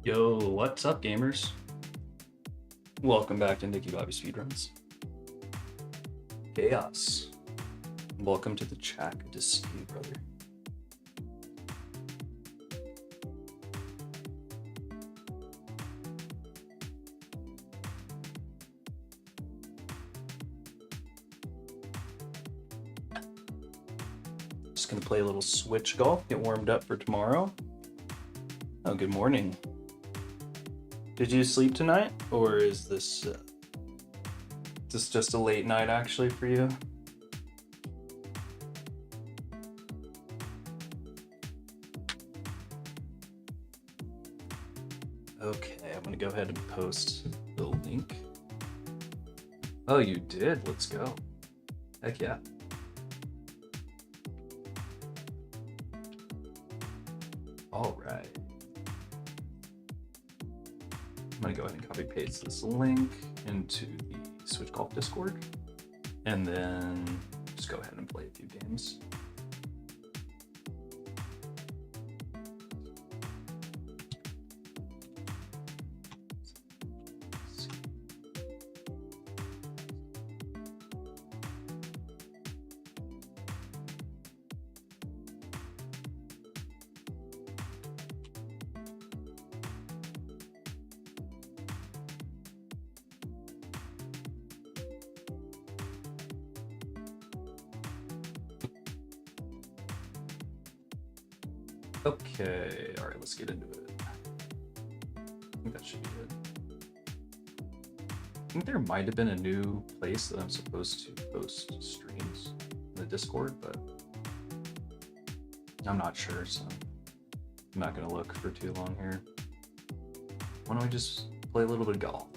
Yo, what's up, gamers? Welcome back to Nicky Bobby Speedruns. Chaos. Welcome to the chat. Good to see you, brother. Just gonna play a little Switch golf, get warmed up for tomorrow. Oh, good morning. Did you sleep tonight, or is this just a late night actually for you? Okay, I'm gonna go ahead and post the link. Oh, you did? Let's go. Heck yeah. All right. I'm gonna go ahead and copy paste this link into the Switch Golf Discord, and then just go ahead and play a few games. Okay, all right, let's get into it. I think that should be good. I think there might have been a new place that I'm supposed to post streams in the Discord, but I'm not sure, so I'm not gonna look for too long here. Why don't we just play a little bit of golf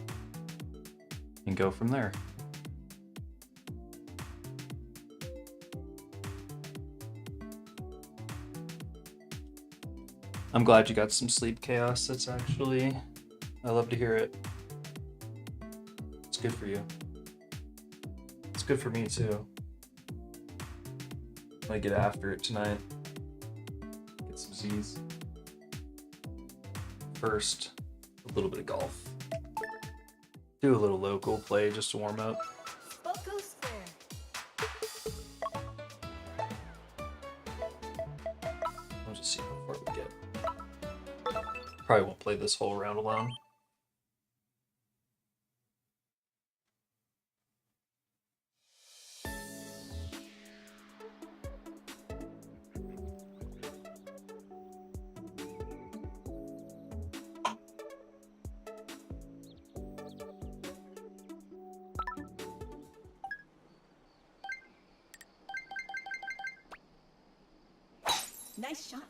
and go from there? I'm glad you got some sleep, Chaos. That's actually, I love to hear it. It's good for you. It's good for me too. I'm gonna get after it tonight. Get some Z's. First, a little bit of golf. Do a little local play just to warm up. I'll just see how far we get. Probably won't play this whole round alone. Nice shot.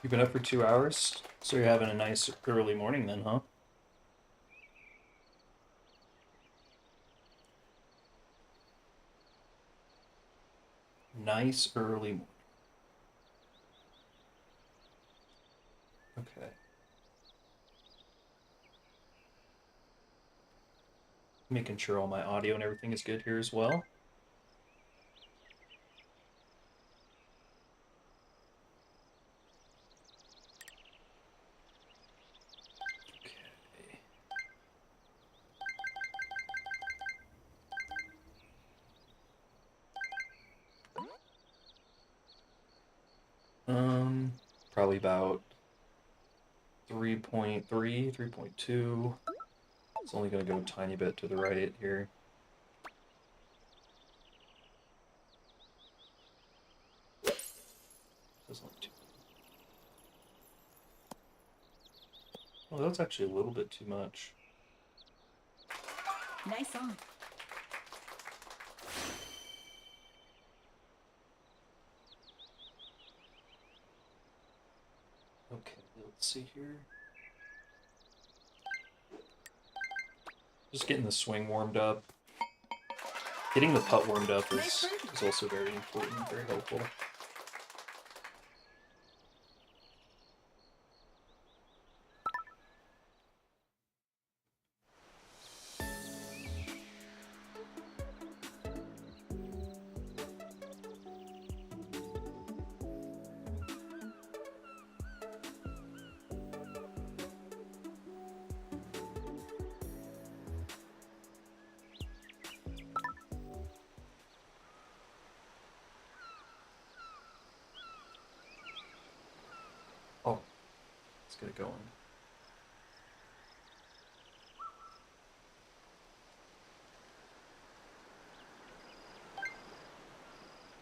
You've been up for 2 hours, so you're having a nice early morning then, huh? Nice early morning. Okay. Making sure all my audio and everything is good here as well. Okay. Probably about 3.3, 3.2. It's only gonna go a tiny bit to the right here. Doesn't look too. Oh, that's actually a little bit too much. Nice on. Okay, let's see here. Just getting the swing warmed up. Getting the putt warmed up is also very important, very helpful. get it going.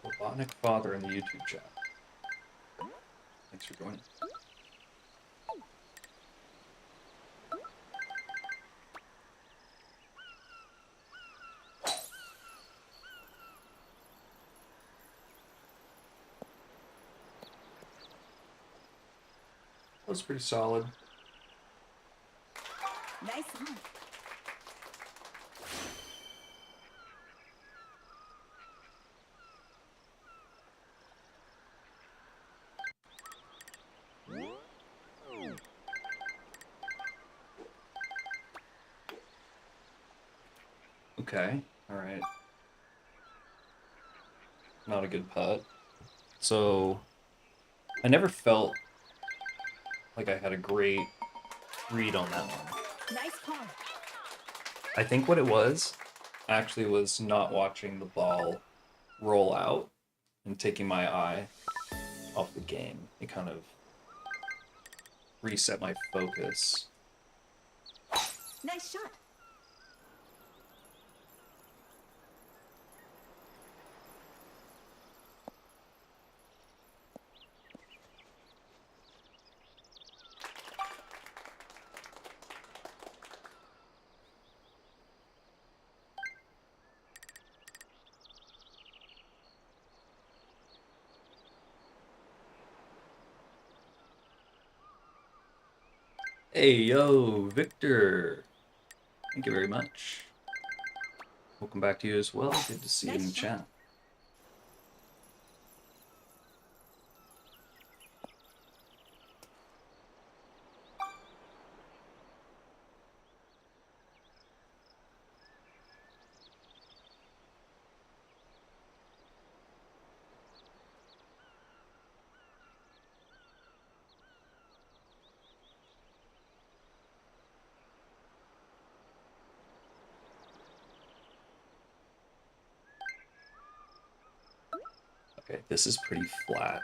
Robotnik Father in the YouTube chat. Thanks for joining. That was pretty solid. Nice one. Okay, alright. Not a good putt. So, I never felt like I had a great read on that one. Nice call. I think what it was actually was not watching the ball roll out and taking my eye off the game. It kind of reset my focus. Nice shot. Hey, yo, Victor. Thank you very much. Welcome back to you as well. Good to see you in the Nice shot. chat. Okay, this is pretty flat.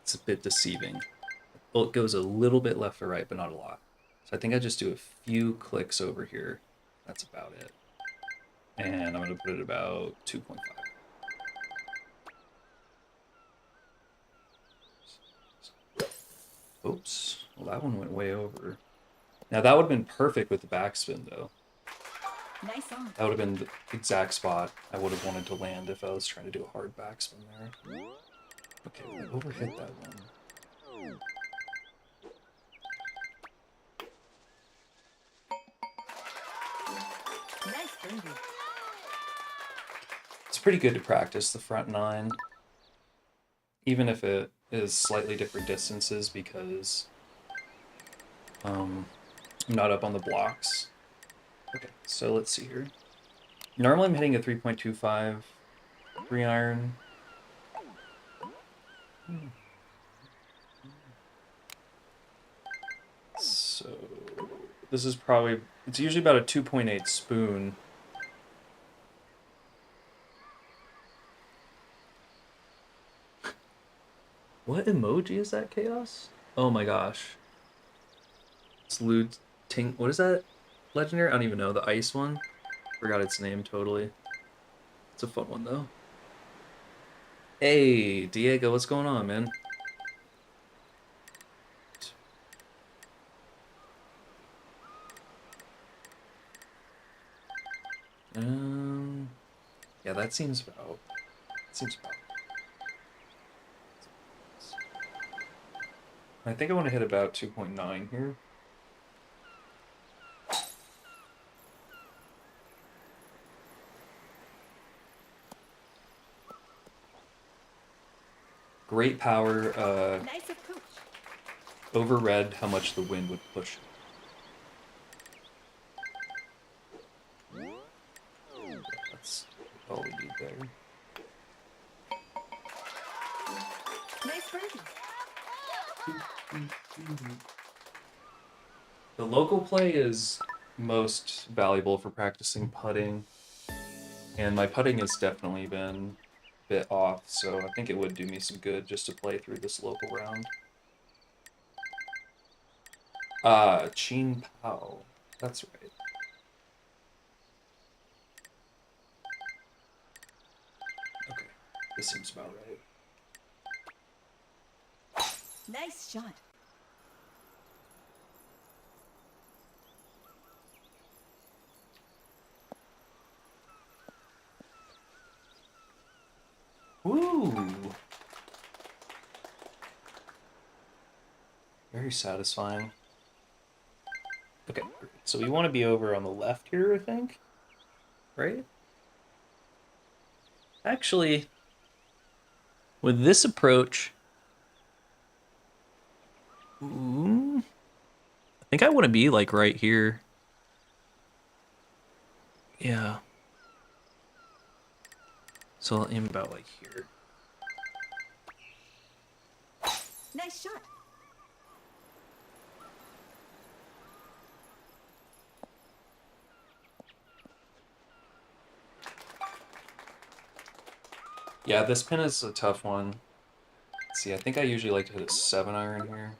It's a bit deceiving. Well, it goes a little bit left or right, but not a lot. So I think I just do a few clicks over here. That's about it. And I'm going to put it about 2.5. Oops. Well, that one went way over. Now, that would have been perfect with the backspin, though. Nice on. That would have been the exact spot I would have wanted to land if I was trying to do a hard backspin there. Okay, I overhit that one. Nice birdie. It's pretty good to practice the front nine, even if it is slightly different distances because I'm not up on the blocks. Okay, so let's see here. Normally I'm hitting a 3.25 3-iron. So this is probably, it's usually about a 2.8 spoon. What emoji is that, Chaos? Oh my gosh. It's Lude Tink. What is that? Legendary? I don't even know. The ice one? Forgot its name totally. It's a fun one though. Hey, Diego, what's going on, man? Yeah, that seems about. I think I want to hit about 2.9 here. Great power. Nice approach. Overread how much the wind would push it. That's all we need there. Nice birdie. The local play is most valuable for practicing putting, and my putting has definitely been a bit off, so I think it would do me some good just to play through this local round. Chin Pao. That's right. Okay, this seems about right. Nice shot. Woo! Very satisfying. Okay, so we want to be over on the left here, I think. Right? Actually, with this approach, I think I want to be like right here. Yeah. So I'll aim about like here. Nice shot. Yeah, this pin is a tough one. Let's see, I think I usually like to hit a 7-iron here.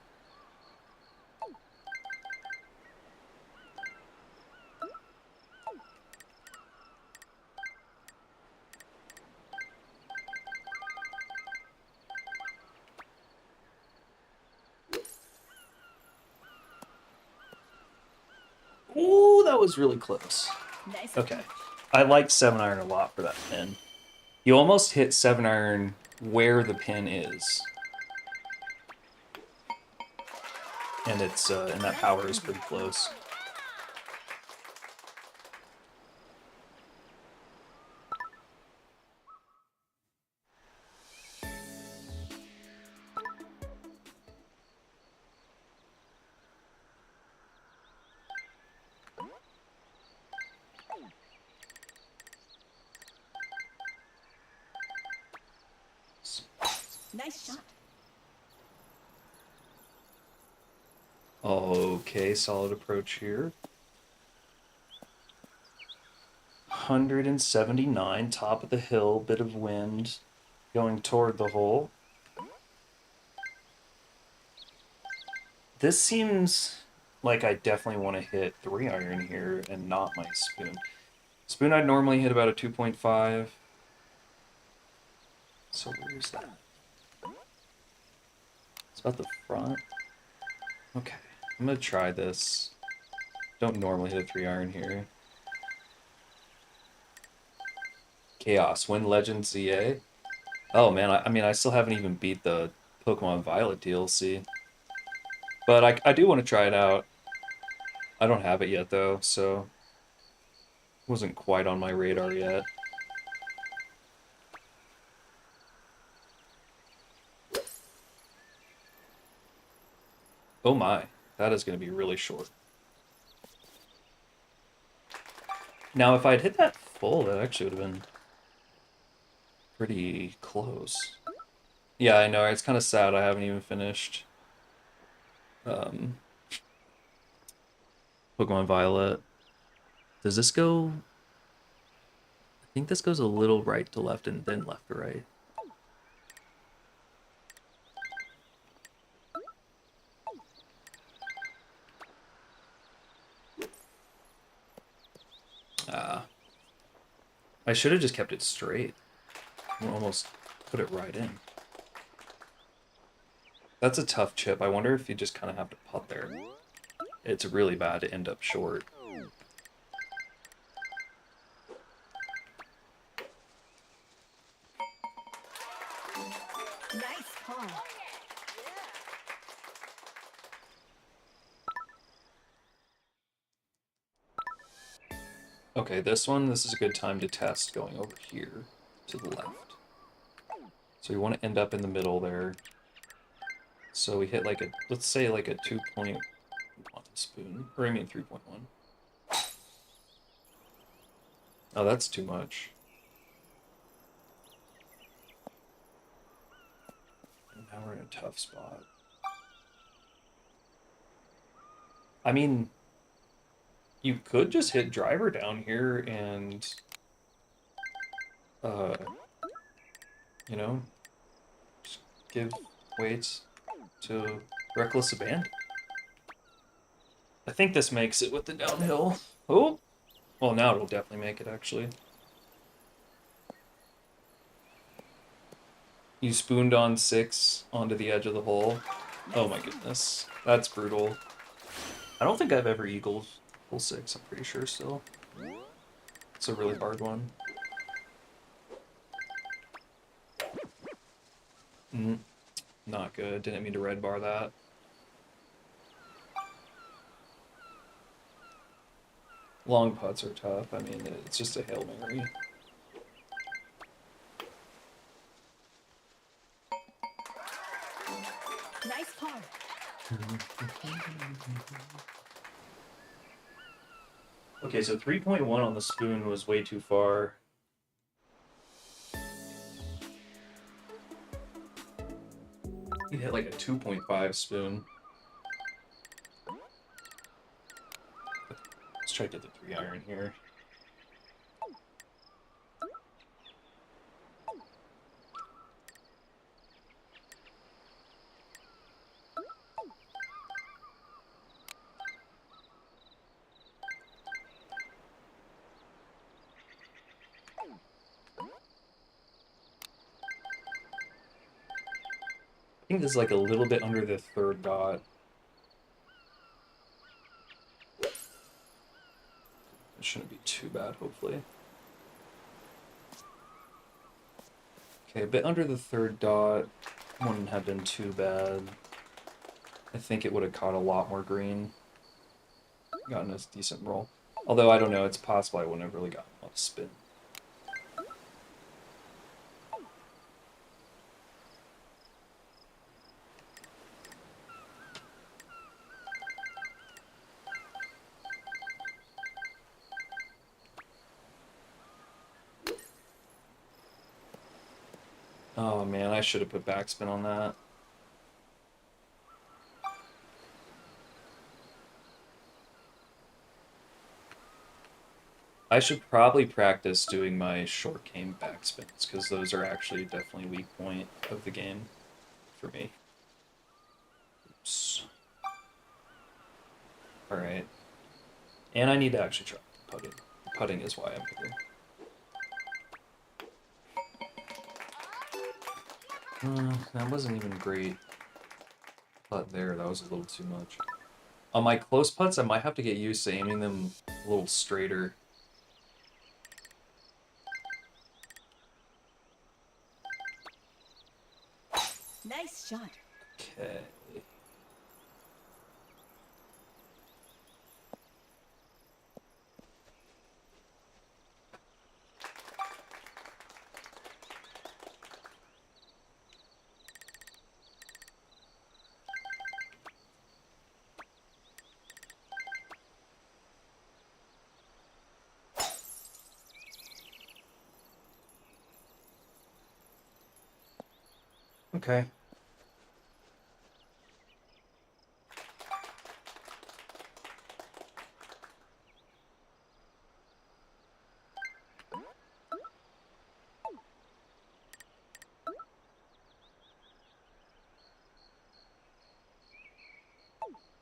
Ooh, that was really close. Nice Okay. approach. I like 7-iron a lot for that pin. You almost hit 7-iron where the pin is. And it's and that Nice power is birdie. pretty close. Nice shot. Okay, solid approach here. 179, top of the hill, bit of wind going toward the hole. This seems like I definitely want to hit 3-iron here and not my spoon. Spoon I'd normally hit about a 2.5. So where's that? It's about the front. Okay, I'm gonna try this. Don't normally hit a 3-iron here. Chaos, win Legend ZA. Oh man, I mean, I still haven't even beat the Pokemon Violet DLC. But I do want to try it out. I don't have it yet though, so it wasn't quite on my radar yet. Oh my, that is going to be really short. Now, if I'd hit that full, that actually would have been pretty close. Yeah, I know, it's kind of sad I haven't even finished um, Pokemon Violet. Does this go... I think this goes a little right to left and then left to right. Ah, I should have just kept it straight. Almost put it right in. That's a tough chip. I wonder if you just kind of have to putt there. It's really bad to end up short. Nice call. Okay, this is a good time to test going over here to the left. So we want to end up in the middle there. So we hit like a, let's say like a 2.1 spoon, or I mean 3.1. Oh, that's too much. And now we're in a tough spot. I mean, you could just hit driver down here and, uh, you know, just give weights to reckless abandon. I think this makes it with the downhill. Oh! Well, now it'll definitely make it, actually. You spooned on 6 onto the edge of the hole. Oh Nice my hit. goodness. That's brutal. I don't think I've ever eagled hole 6, I'm pretty sure still. It's a really hard one. Not good. Didn't mean to red bar that. Long putts are tough. I mean, it's just a Hail Mary. Nice par. Okay, so 3.1 on the spoon was way too far. You hit like a 2.5 spoon. Let's try to get the 3 iron here. I think this is like a little bit under the 3rd dot. It shouldn't be too bad, hopefully. Okay, a bit under the 3rd dot. Wouldn't have been too bad. I think it would have caught a lot more green. Gotten a decent roll. Although, I don't know, it's possible I wouldn't have really gotten a lot of spin. Oh man, I should have put backspin on that. I should probably practice doing my short game backspins, because those are actually definitely a weak point of the game for me. Oops. Alright. And I need to actually try putting. Putting is why I'm here. That wasn't even great. Putt there, that was a little too much. On my close putts, I might have to get used to aiming them a little straighter. Nice shot. Okay. Okay.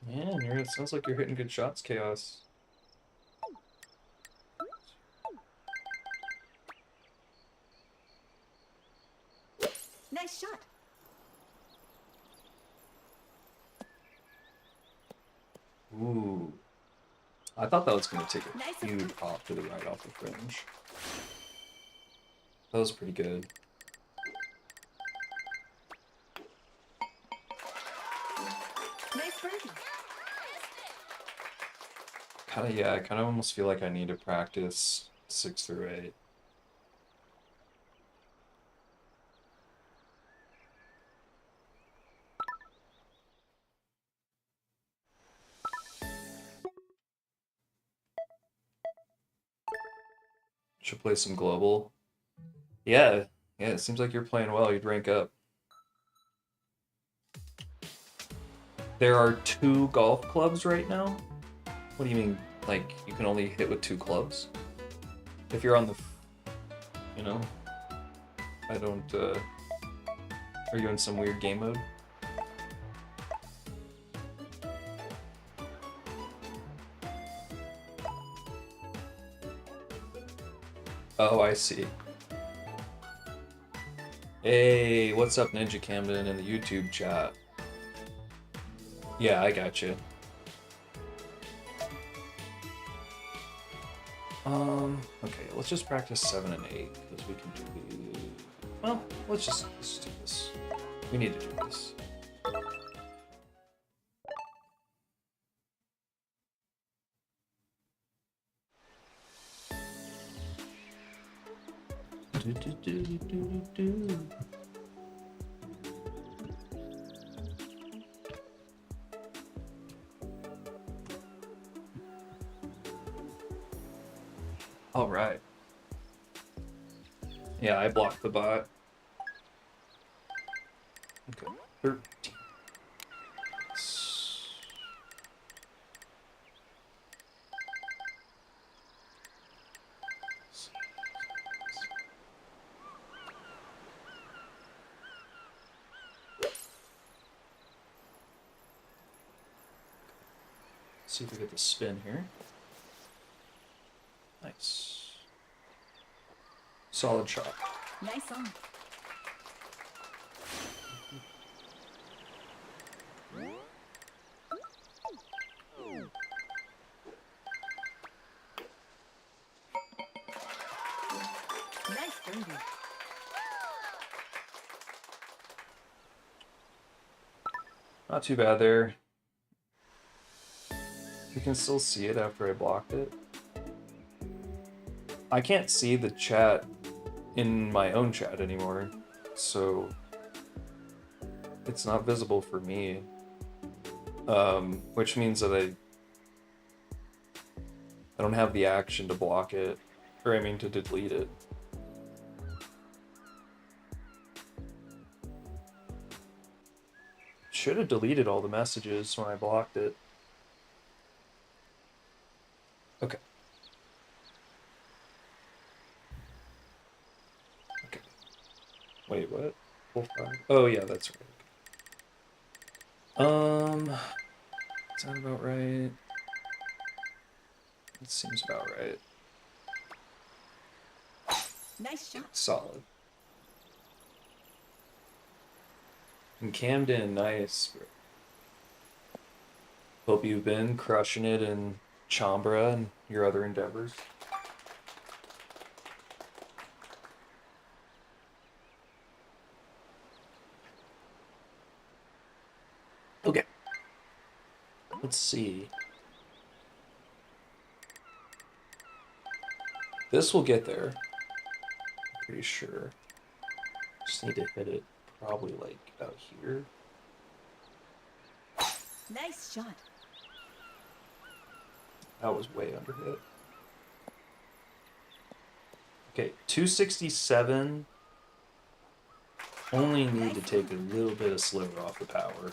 Yeah, it sounds like you're hitting good shots, Chaos. Nice shot. Ooh. I thought that was going to take a Nice huge approach. pop to the right off the fringe. That was pretty good. Nice birdie. Yeah, I kind of almost feel like I need to practice 6 through 8. Should play some global. Yeah, it seems like you're playing well. You'd rank up. There are 2 golf clubs right now? What do you mean? Like, you can only hit with 2 clubs? If you're on the... You know? I don't, Are you in some weird game mode? Oh, I see. Hey, what's up, Ninja Camden in the YouTube chat? Yeah, I got you. Okay, let's just practice 7 and 8, because we can do... Well, let's just do this. We need to do this. All right. Yeah, I blocked the bot. Okay, 13. See if we get the spin here. Nice. Solid shot. Nice on. Nice birdie. Not too bad there. You can still see it after I blocked it. I can't see the chat in my own chat anymore, so it's not visible for me. Which means that I don't have the action to block it, or I mean to delete it. Should have deleted all the messages when I blocked it. Okay. Okay. Wait, what? Full 5? Oh yeah, that's right. Is that about right? It seems about right. Nice shot. Solid. And Camden, nice. Hope you've been crushing it in Chambra and your other endeavors. Okay. Let's see. This will get there. I'm pretty sure. Just need to hit it probably like out here. Nice shot. That was way under hit. Okay, 267. Only need to take a little bit of sliver off the power.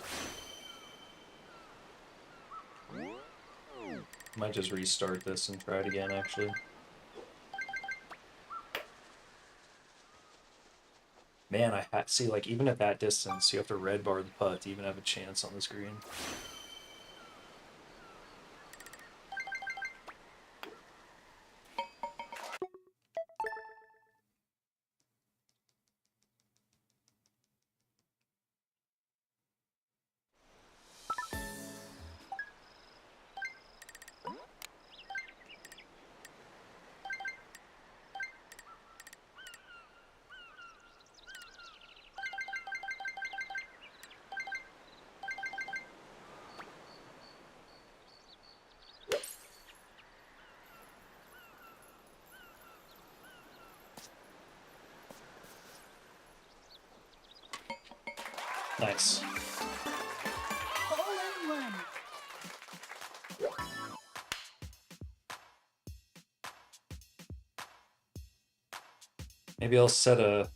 Might just restart this and try it again, actually. Man, I see, like, even at that distance, you have to red bar the putt to even have a chance on this green. Nice. Hole in one. Maybe I'll set a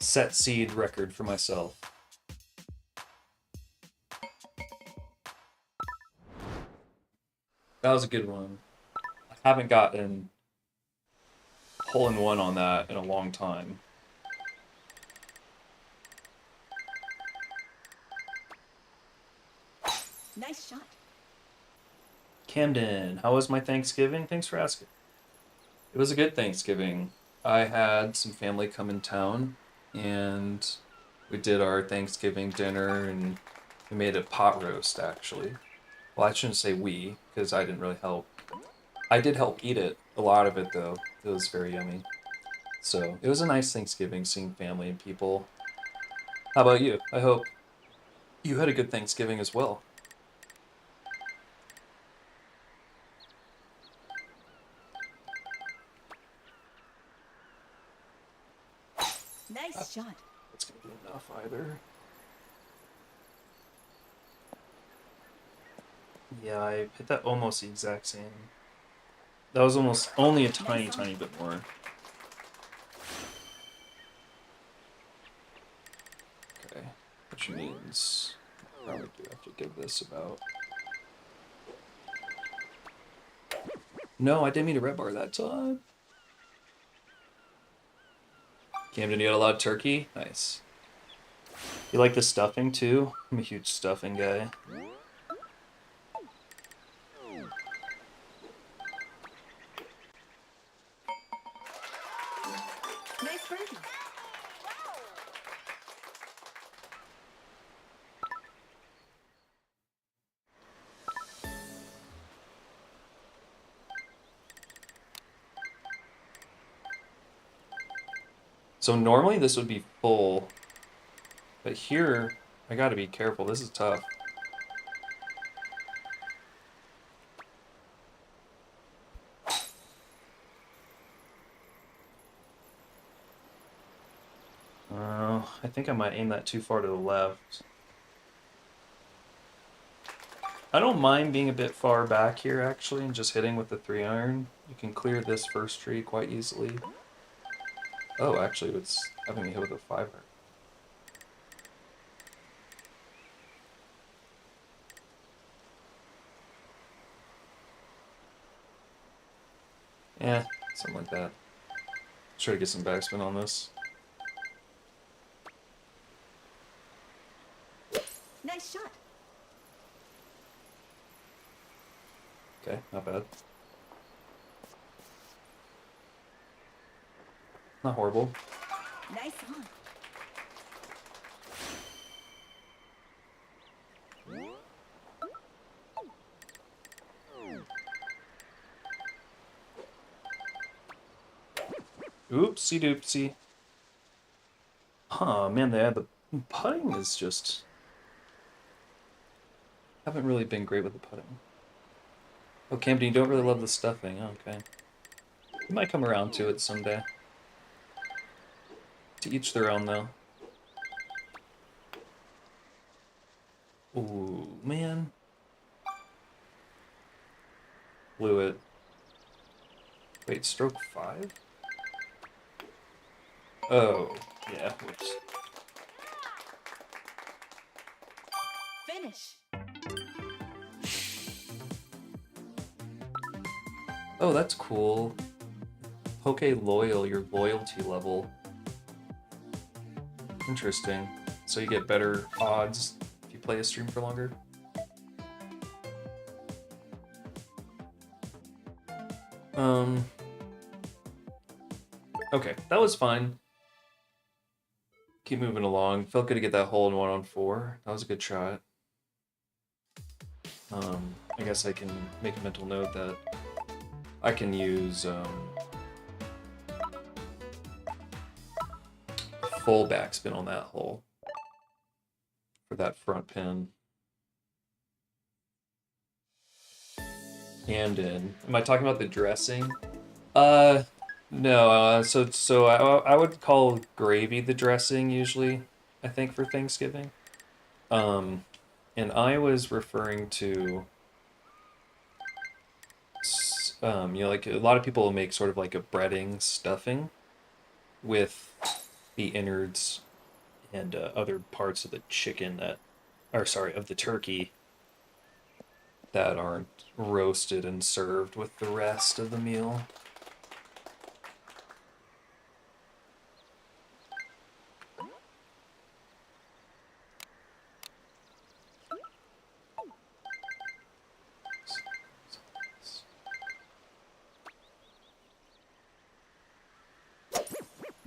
set seed record for myself. That was a good one. I haven't gotten hole in one on that in a long time. Nice shot. Camden, how was my Thanksgiving? Thanks for asking. It was a good Thanksgiving. I had some family come in town, and we did our Thanksgiving dinner, and we made a pot roast, actually. Well, I shouldn't say we, because I didn't really help. I did help eat it, a lot of it, though. It was very yummy. So, it was a nice Thanksgiving, seeing family and people. How about you? I hope you had a good Thanksgiving as well. Nice shot. That's gonna be enough either. Yeah, I hit that almost the exact same. That was almost only a tiny, Nice on. tiny bit more. Okay, which means I probably do have to give this about. No, I didn't mean to red bar that time. Camden, you got a lot of turkey? Nice. You like the stuffing too? I'm a huge stuffing guy. Nice birdie. So normally this would be full, but here I gotta be careful. This is tough. I think I might aim that too far to the left. I don't mind being a bit far back here, actually, and just hitting with the 3-iron. You can clear this first tree quite easily. Oh, actually, it's having me hit with a 5-iron. Yeah, something like that. Try to get some backspin on this. Nice shot. Okay, not bad. Not horrible. Nice on. Oopsie doopsie. Huh, man, the putting is just... Haven't really been great with the putting. Oh, Camden, you don't really love the stuffing. Oh, okay. You might come around to it someday. To each their own, though. Ooh, man. Blew it. Wait, stroke 5? Oh, yeah, whoops. Finish. Oh, that's cool. Poke Loyal, your loyalty level. Interesting. So you get better odds if you play a stream for longer? Um... Okay, that was fine. Keep moving along. Felt good to get that hole in 1-on-4. That was a good shot. I guess I can make a mental note that I can use full backspin on that hole for that front pin. And in. Am I talking about the dressing? No. So I would call gravy the dressing usually, I think, for Thanksgiving. And I was referring to, like a lot of people will make sort of like a breading stuffing with the innards and other parts of the chicken that, or sorry, of the turkey that aren't roasted and served with the rest of the meal.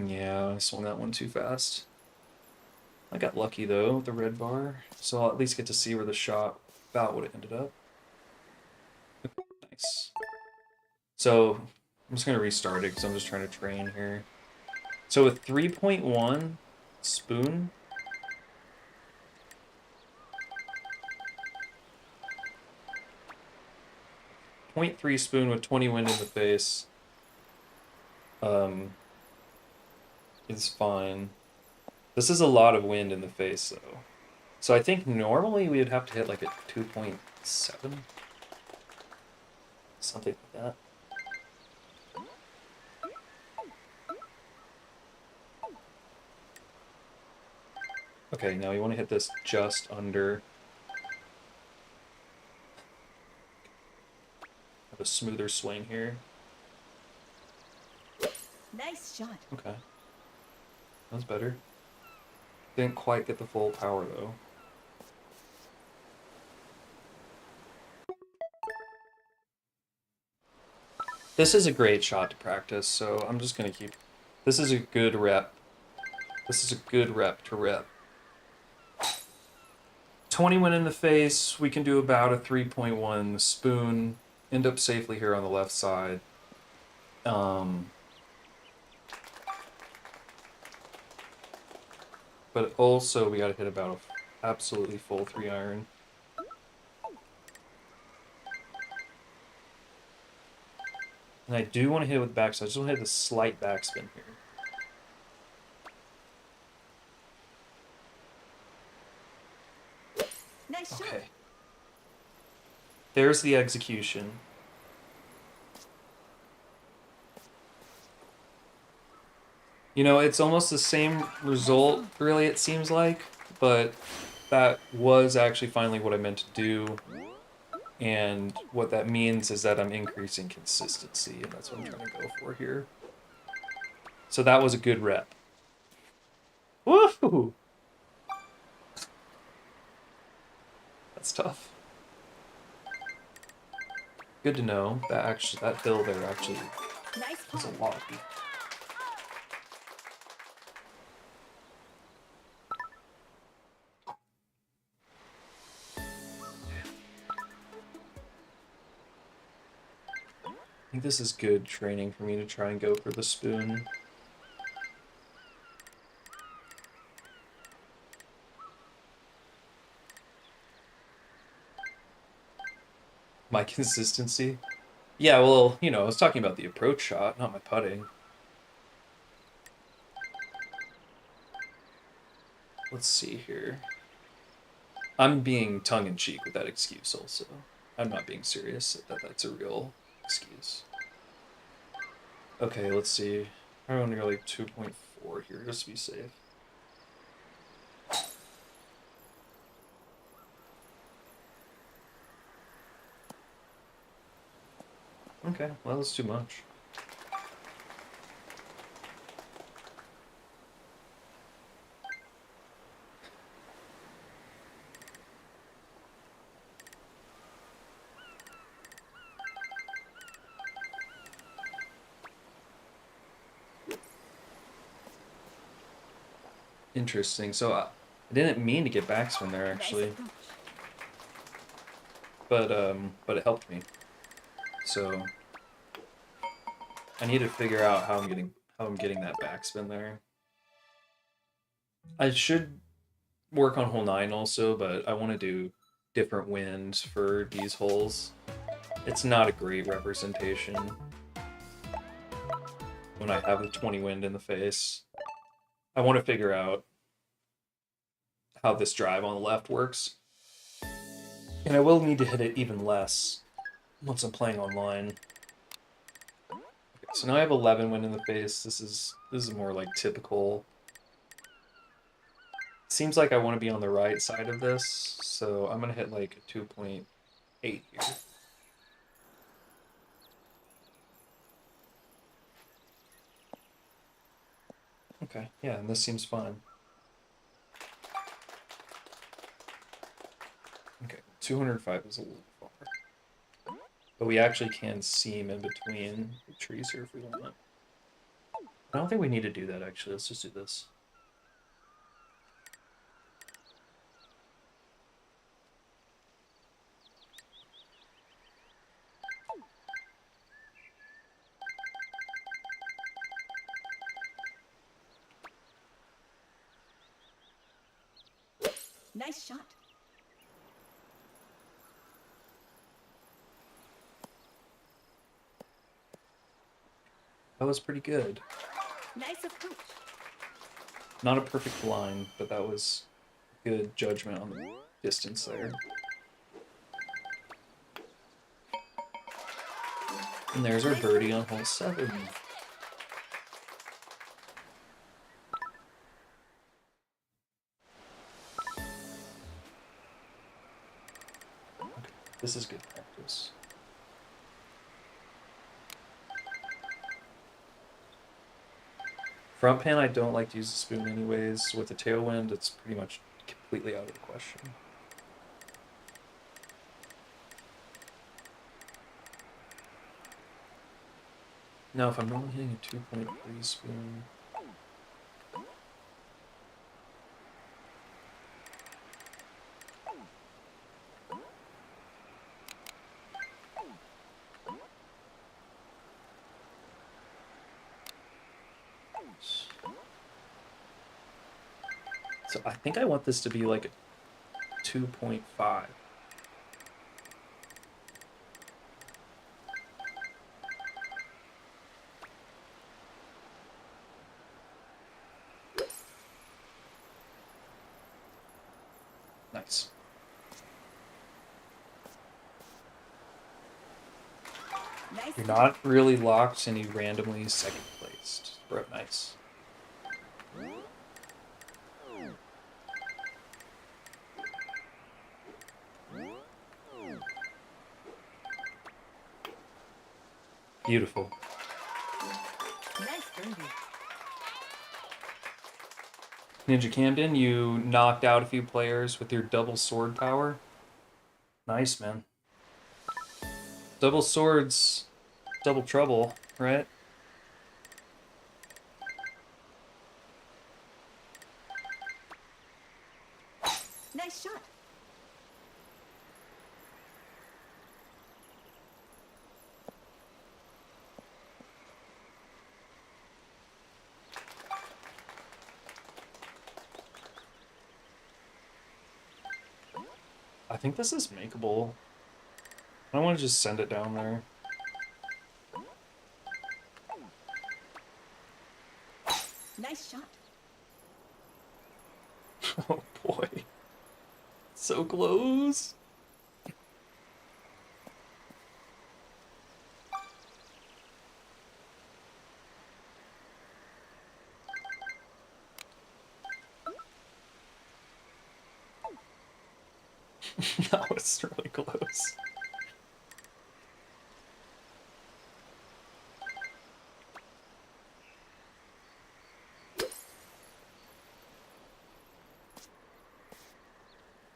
Yeah, I swung that one too fast. I got lucky though with the red bar, so I'll at least get to see where the shot about would have ended up. Nice. So I'm just gonna restart it because I'm just trying to train here. So with 3.1 spoon, 0.3 spoon with 20 wind in the face, um, is fine. This is a lot of wind in the face though. So I think normally we would have to hit like a 2.7, something like that. Okay, now you want to hit this just under. Have a smoother swing here. Nice shot. Okay, that's better. Didn't quite get the full power though. This is a great shot to practice, so I'm just gonna keep. This is a good rep. This is a good rep to rep. 20 went in the face. We can do about a 3.1 spoon. End up safely here on the left side. But also we gotta hit about a absolutely full 3-iron. And I do want to hit it with backside. I just want to hit the slight backspin here. Nice shot. Okay. There's the execution. You know, it's almost the same result, really, it seems like, but that was actually finally what I meant to do. And what that means is that I'm increasing consistency, and that's what I'm trying to go for here. So that was a good rep. Woohoo! That's tough. Good to know that actually that hill there actually Nice is a putt. lot. I think this is good training for me to try and go for the spoon. My consistency? Yeah, well, you know, I was talking about the approach shot, not my putting. Let's see here. I'm being tongue-in-cheek with that excuse also. I'm not being serious that that's a real excuse. Okay, let's see. I want to go like 2.4 here just to be safe. Okay, well, that's too much. Interesting. So I didn't mean to get backspin there Nice actually, approach. but it helped me. So I need to figure out how I'm getting that backspin there. I should work on hole 9 also, but I want to do different winds for these holes. It's not a great representation when I have the 20 wind in the face. I want to figure out how this drive on the left works. And I will need to hit it even less once I'm playing online. Okay, so now I have 11 wind in the face. This is more like typical. Seems like I want to be on the right side of this, so I'm gonna hit like a 2.8 here. Okay, yeah, and this seems fine. Okay, 205 is a little far. But we actually can seam in between the trees here if we want. I don't think we need to do that, actually. Let's just do this. Nice shot. That was pretty good. Nice approach. Not a perfect line, but that was good judgment on the distance there. And there's our birdie on hole 7. Okay, this is good practice. Front pan, I don't like to use the spoon anyways. With the tailwind, it's pretty much completely out of the question. Now, if I'm normally hitting a 2.3 spoon... So I think I want this to be like a 2.5. Nice. Nice. You're not really locked and you randomly second placed. Bro, nice. Beautiful. Nice birdie. Ninja Camden, you knocked out a few players with your double sword power. Nice, man. Double swords, double trouble, right? Nice shot. I think this is makeable. I want to just send it down there. Nice shot. Oh boy. So close. That was really close.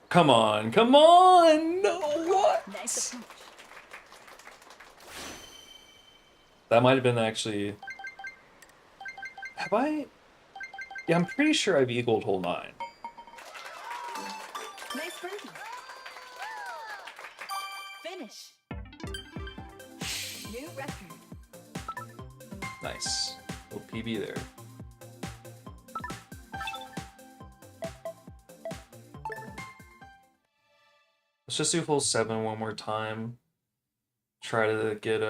Come on, come on! No, what? Nice approach. That might have been actually... Have I... Yeah, I'm pretty sure I've eagled hole 9. Nice birdie. Finish. New record. Nice. Little PB there. Let's just do hole 7 one more time. Try to get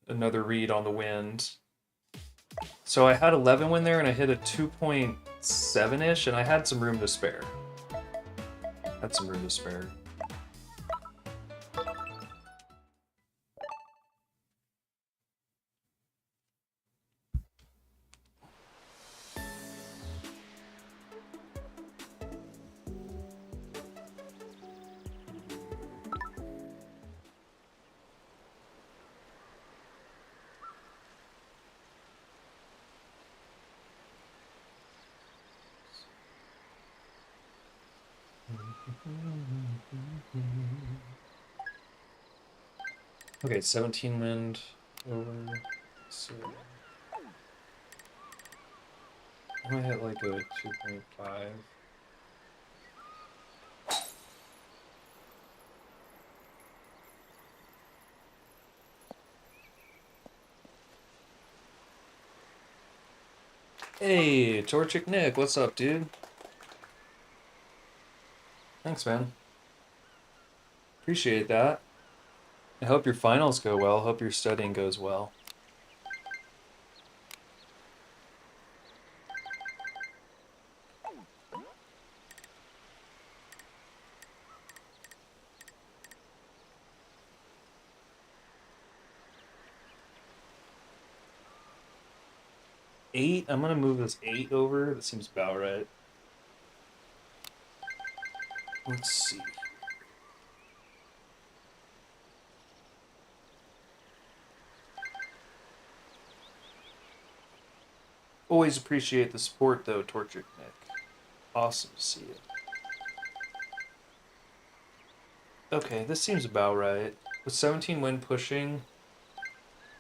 another read on the wind. So I had 11 wind there and I hit a 2.7-ish and I had some room to spare. Had some room to spare. Okay, 17 wind over. So I'm gonna hit like a 2.5. Hey, Torchic Nick, what's up, dude? Thanks, man. Appreciate that. I hope your finals go well. Hope your studying goes well. Eight? I'm gonna move this 8 over. That seems about right. Let's see. Always appreciate the support, though, Torchic Nick. Awesome to see it. Okay, this seems about right. With 17 wind pushing,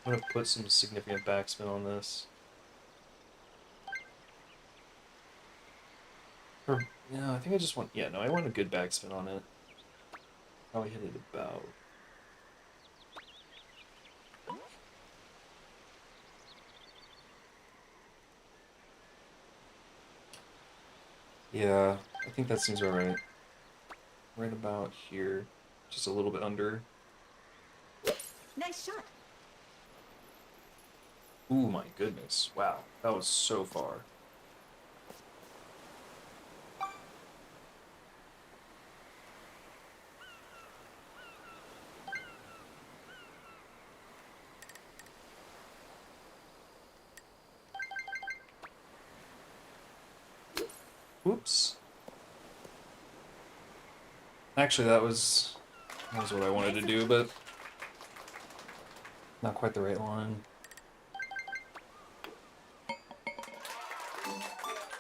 I'm gonna put some significant backspin on this. Or, no, I think I just want, yeah, no, I want a good backspin on it. Probably hit it about. Yeah, I think that seems alright. Right about here. Just a little bit under. Nice shot. Ooh, my goodness. Wow, that was so far. Oops. Actually, that was what I wanted to do, but not quite the right line.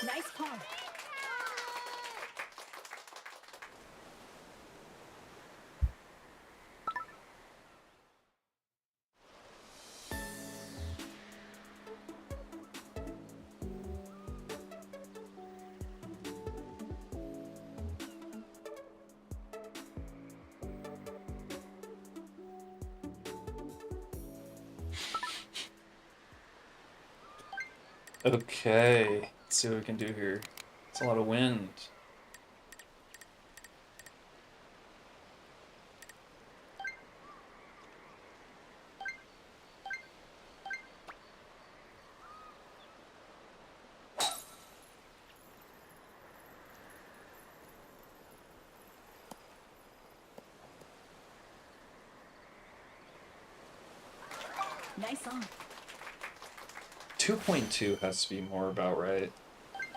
Nice par. Okay, let's see what we can do here. It's a lot of wind. Nice on. 2.2 has to be more about right.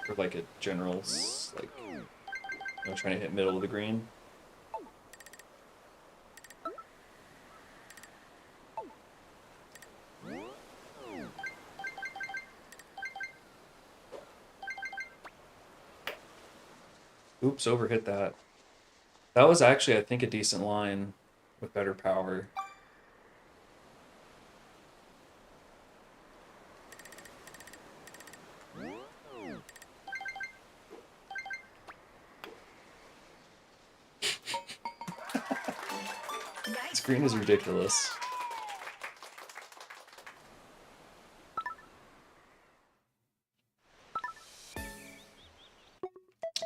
For like a general, like, trying to hit middle of the green. Oops, overhit that. That was actually, I think, a decent line with better power. This Nice green is par. ridiculous.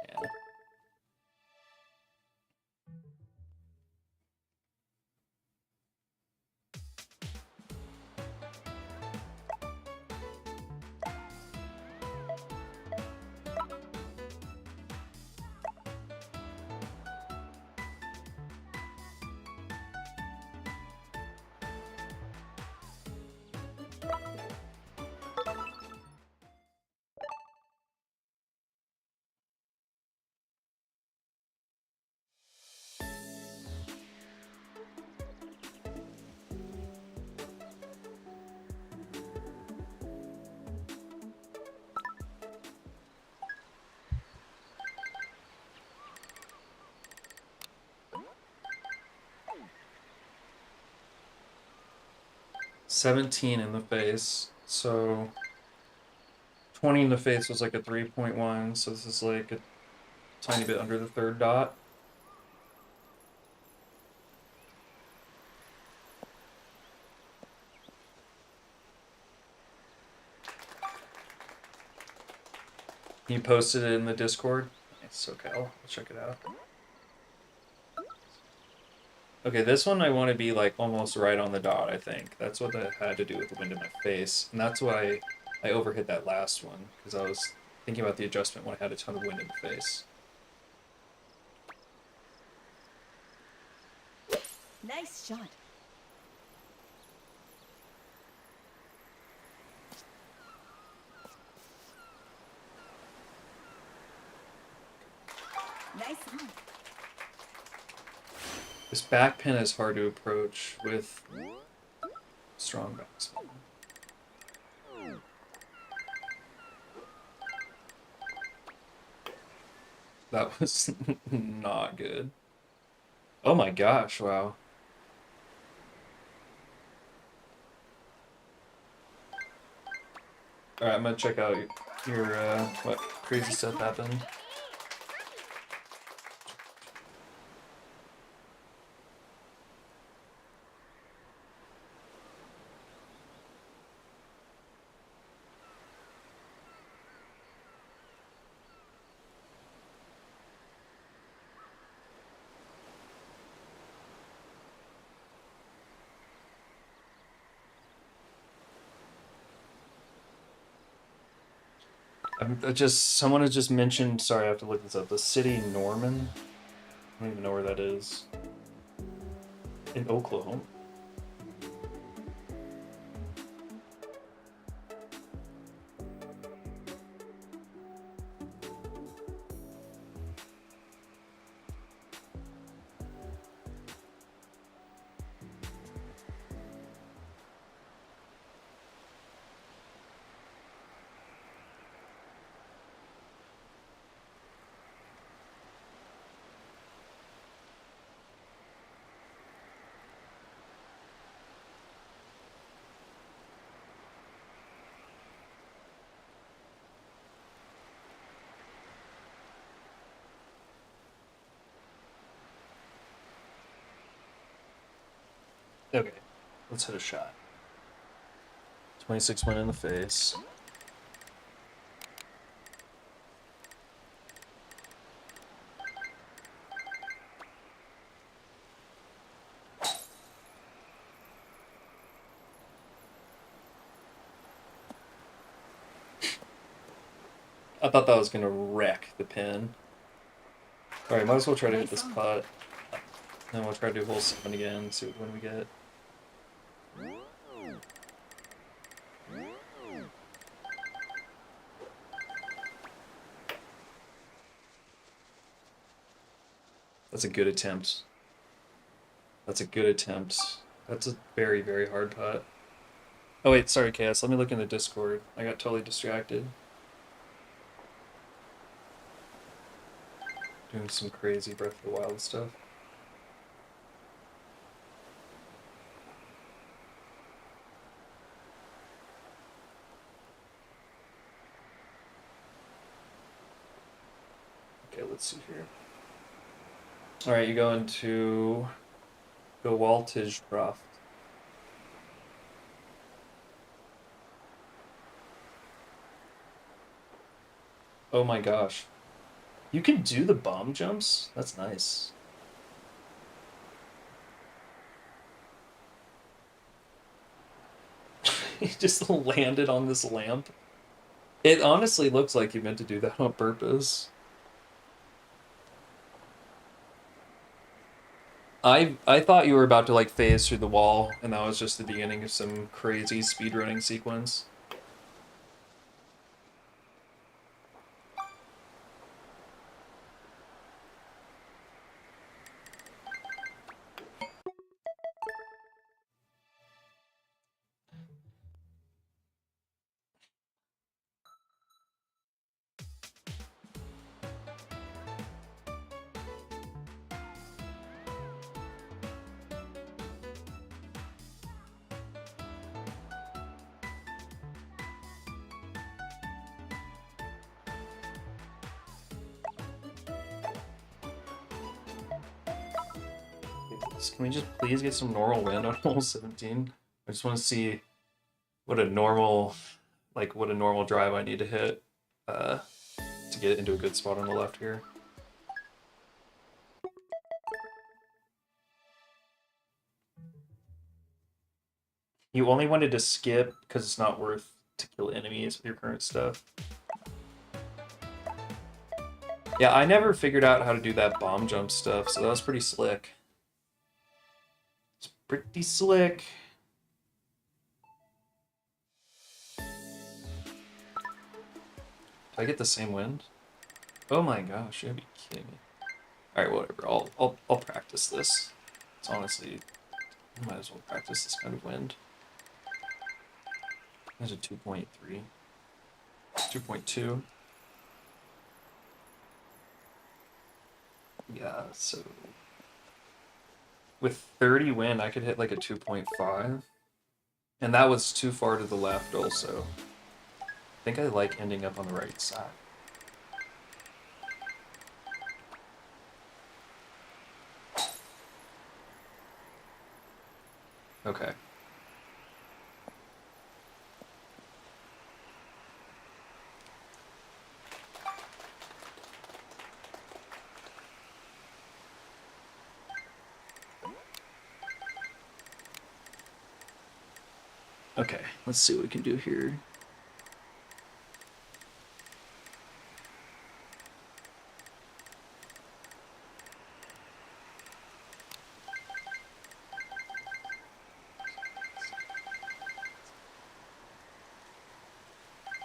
Yeah. $17 in the face, so 20 in the face was like a 3.1, so this is like a tiny bit under the third dot. You posted it in the Discord? Nice, okay, I'll check it out. Okay, this one I want to be like almost right on the dot, I think. That's what that had to do with the wind in my face. And that's why I overhit that last one, because I was thinking about the adjustment when I had a ton of wind in the face. Nice shot. Nice on. This back pin is hard to approach with strong backspin. That was not good. Oh my gosh, wow. Alright, I'm gonna check out your what crazy Nice stuff shot. happened. Someone has just mentioned, sorry, I have to look this up, the city Norman? I don't even know where that is. In Oklahoma. Okay, let's hit a shot. 26 went in the face. I thought that was gonna wreck the pin. Alright, might as well try to hit Nice this on. putt. Then we'll try to do hole 7 again, see what win we get. That's a good attempt. That's a good attempt. That's a very, very hard putt. Oh wait, sorry, Chaos. Let me look in the Discord. I got totally distracted. Doing some crazy Breath of the Wild stuff. Okay, let's see here. Alright, you go into Gewaltige Draft. Oh my gosh. You can do the bomb jumps? That's nice. He just landed on this lamp. It honestly looks like you meant to do that on purpose. I thought you were about to like phase through the wall, and that was just the beginning of some crazy speedrunning sequence. Can we just please get some normal wind on hole 17? I just want to see what a normal, what a normal drive I need to hit to get into a good spot on the left here. You only wanted to skip because it's not worth to kill enemies with your current stuff. Yeah, I never figured out how to do that bomb jump stuff, so that was pretty slick. It's pretty slick. Do I get the same wind? Oh my gosh, you gotta be kidding me. Alright, whatever. I'll practice this. It's honestly, I might as well practice this kind of wind. There's a 2.3. 2.2. Yeah, so with 30 wind, I could hit like a 2.5. And that was too far to the left also. I think I like ending up on the right side. Okay. Okay, let's see what we can do here.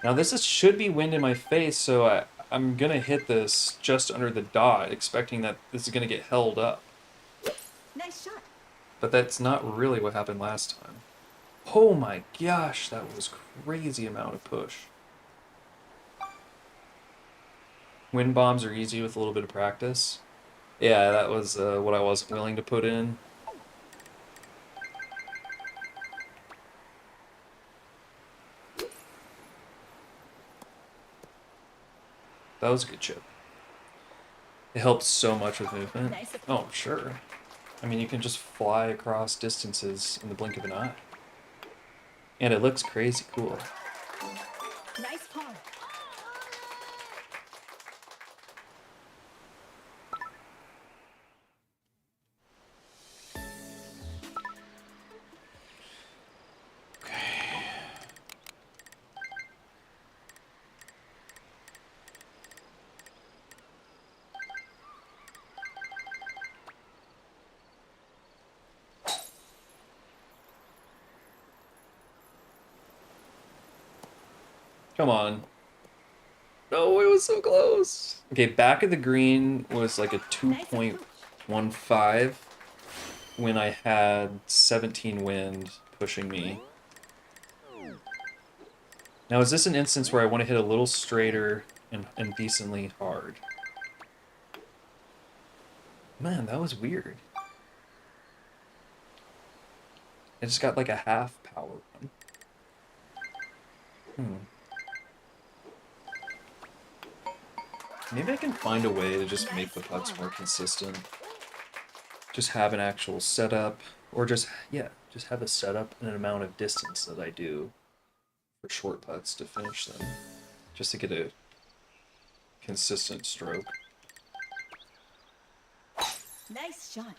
Now should be wind in my face, so I'm gonna hit this just under the dot, expecting that this is gonna get held up. Nice shot. But that's not really what happened last time. Oh my gosh, that was crazy amount of push. Wind bombs are easy with a little bit of practice. Yeah, that was what I wasn't willing to put in. That was a good chip. It helps so much with movement. Nice. Oh, sure. I mean, you can just fly across distances in the blink of an eye. And it looks crazy cool. Nice par. Come on. No, it was so close. Okay, back of the green was like a 2.15 when I had 17 wind pushing me. Now, is this an instance where I want to hit a little straighter and decently hard? Man, that was weird. I just got like a half power one. Maybe I can find a way to just make the putts more consistent. Just have an actual setup, or just have a setup and an amount of distance that I do for short putts to finish them, just to get a consistent stroke. Nice shot.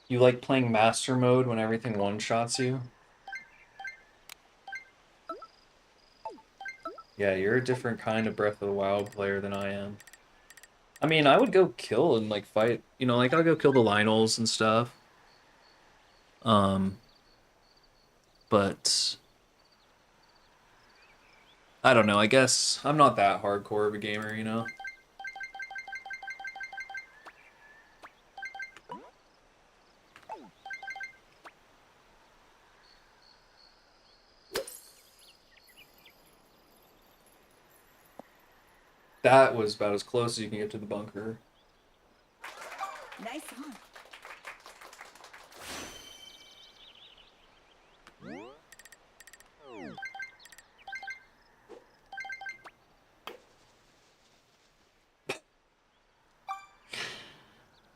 You like playing master mode when everything one-shots you? Yeah, you're a different kind of Breath of the Wild player than I am. I mean, I would go kill and like fight, like I'll go kill the Lionels and stuff. But I don't know. I guess I'm not that hardcore of a gamer, you know? That was about as close as you can get to the bunker. Nice on.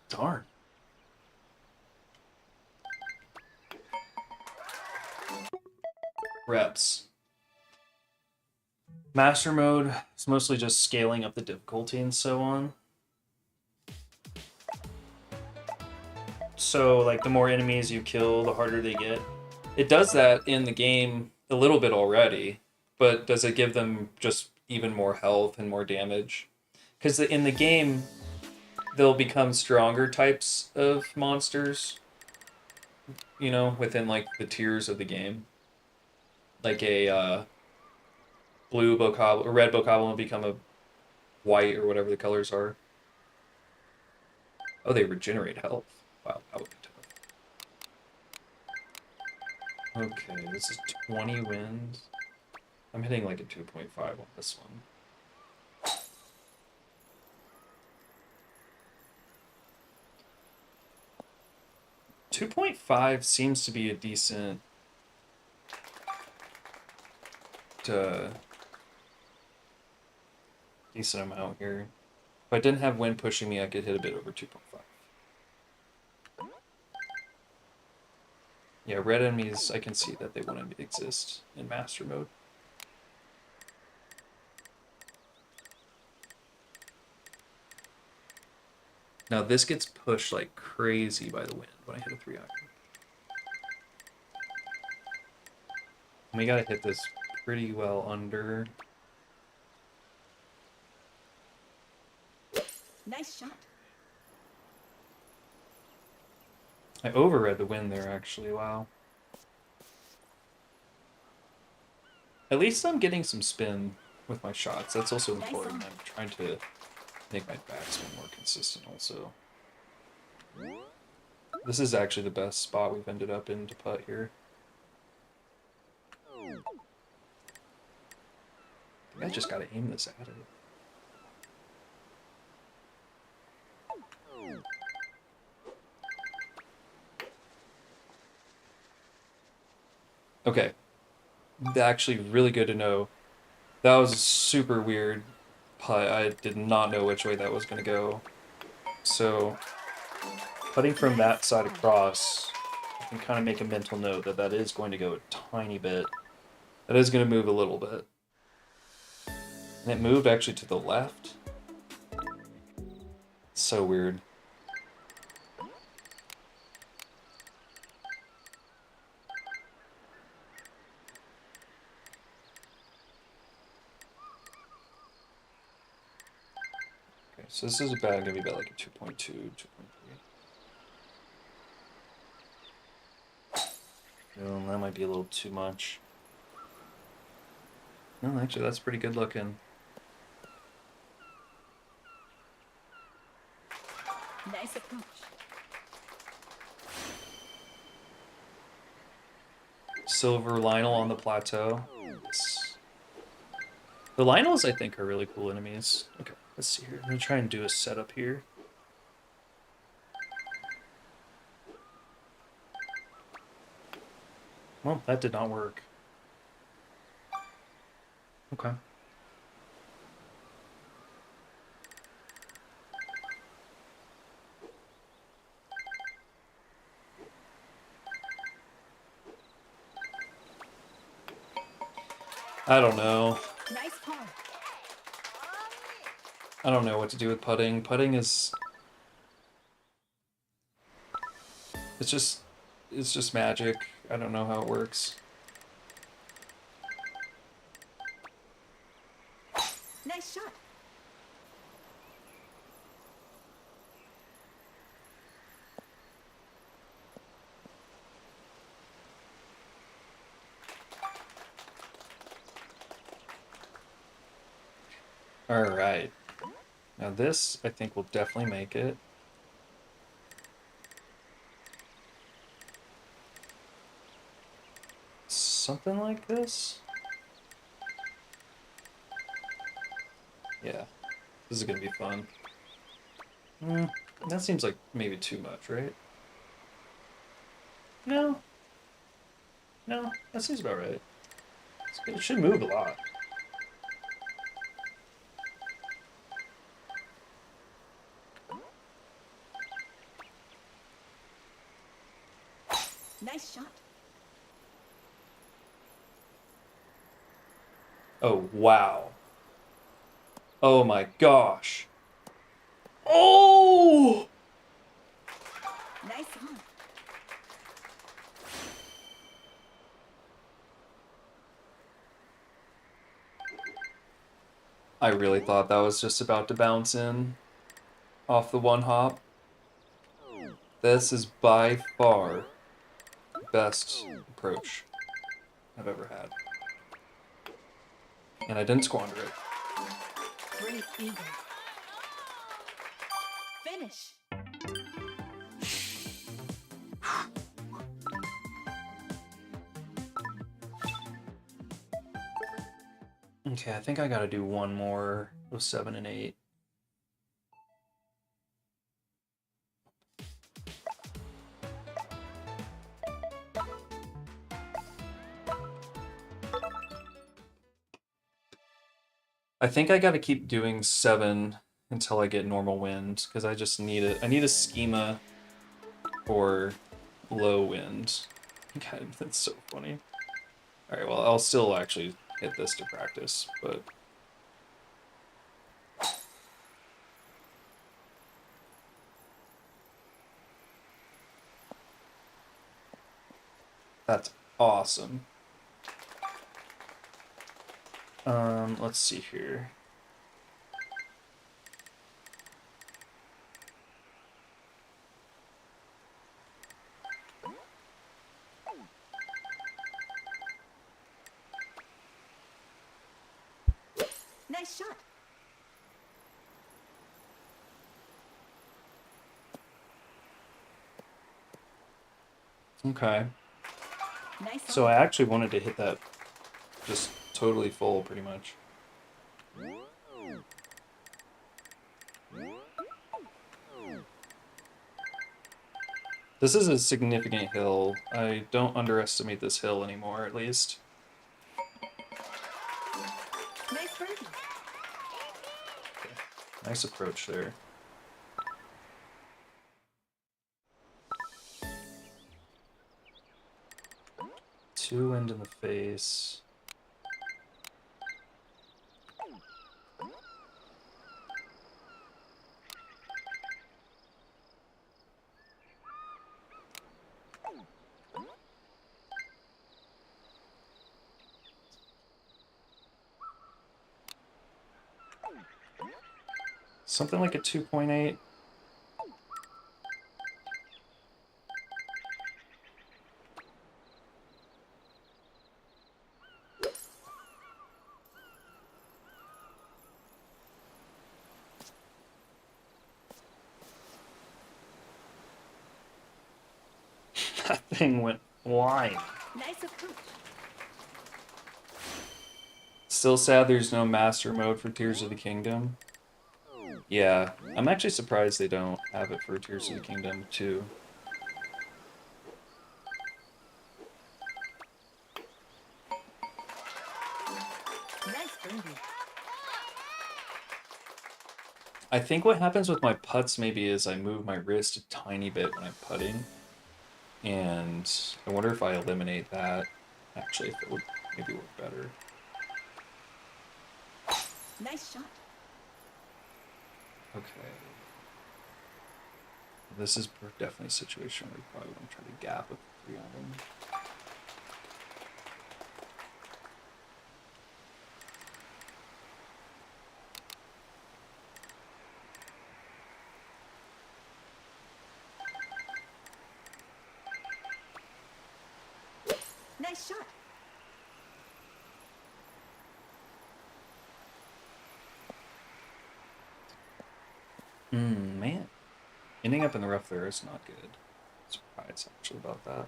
Darn. Reps. Master mode is mostly just scaling up the difficulty and so on. So, like, the more enemies you kill, the harder they get. It does that in the game a little bit already, but does it give them just even more health and more damage? Because in the game, they'll become stronger types of monsters, you know, within, like, the tiers of the game. Like a blue bokoblin, a red bokoblin will become a white or whatever the colors are. Oh, they regenerate health. Wow, that would be tough. Okay, this is 20 wins. I'm hitting like a 2.5 on this one. .5 seems to be a decent decent amount here. If I didn't have wind pushing me, I could hit a bit over 2.5. Yeah, red enemies, I can see that they wouldn't exist in master mode. Now this gets pushed like crazy by the wind when I hit a 3 iron. We gotta hit this pretty well under. Nice shot. I overread the wind there, actually. Wow. At least I'm getting some spin with my shots. That's also important. I'm trying to make my backswing more consistent also. This is actually the best spot we've ended up in to putt here. I just gotta aim this at it. Okay. Actually, really good to know. That was a super weird putt. I did not know which way that was going to go. So, putting from that side across, I can kind of make a mental note that that is going to go a tiny bit. That is going to move a little bit. And it moved actually to the left. So weird. Okay, so this is about going to be about like a 2.2, 2.3. That might be a little too much. No, actually, that's pretty good looking. Nice approach. Silver Lionel on the plateau. Yes. The Lionels, I think, are really cool enemies. Okay, let's see here. I'm going to try and do a setup here. Well, that did not work. Okay. I don't know. Nice par. I don't know what to do with putting. Putting is... It's just magic. I don't know how it works. Nice shot. All right. Now this, I think, will definitely make it. Something like this? Yeah, this is gonna be fun. That seems like maybe too much, right? No, no, that seems about right. It should move a lot. Nice shot. Oh, wow. Oh my gosh. Oh! Nice on. I really thought that was just about to bounce in off the one hop. This is by far the best approach I've ever had. And I didn't squander it. Great eagle. Finish. Okay, I think I gotta do one more with 7 and 8. I think I gotta keep doing 7 until I get normal wind, because I just need it. I need a schema for low wind. God, that's so funny. Alright, well, I'll still actually hit this to practice, but... That's awesome. Let's see here. Nice shot. Okay. Nice So on. I actually wanted to hit that just totally full, pretty much. This is a significant hill. I don't underestimate this hill anymore, at least. Nice birdie. Nice approach there. Two wind in the face. Something like a 2.8. That thing went flying. Nice approach. Still sad there's no master mode for Tears of the Kingdom. Yeah, I'm actually surprised they don't have it for Tears of the Kingdom too. Nice birdie. I think what happens with my putts maybe is I move my wrist a tiny bit when I'm putting. And I wonder if I eliminate that, actually, if it would maybe work better. Nice shot. Okay. This is definitely a situation where you probably want to try to gap with the 3 iron. Nice shot. Man. Ending up in the rough there is not good. Surprised actually about that.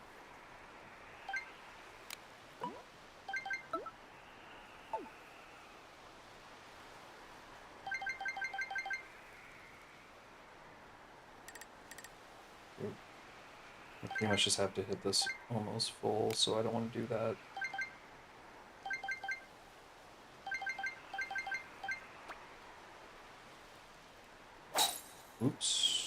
I pretty much just have to hit this almost full, so I don't want to do that. Oops.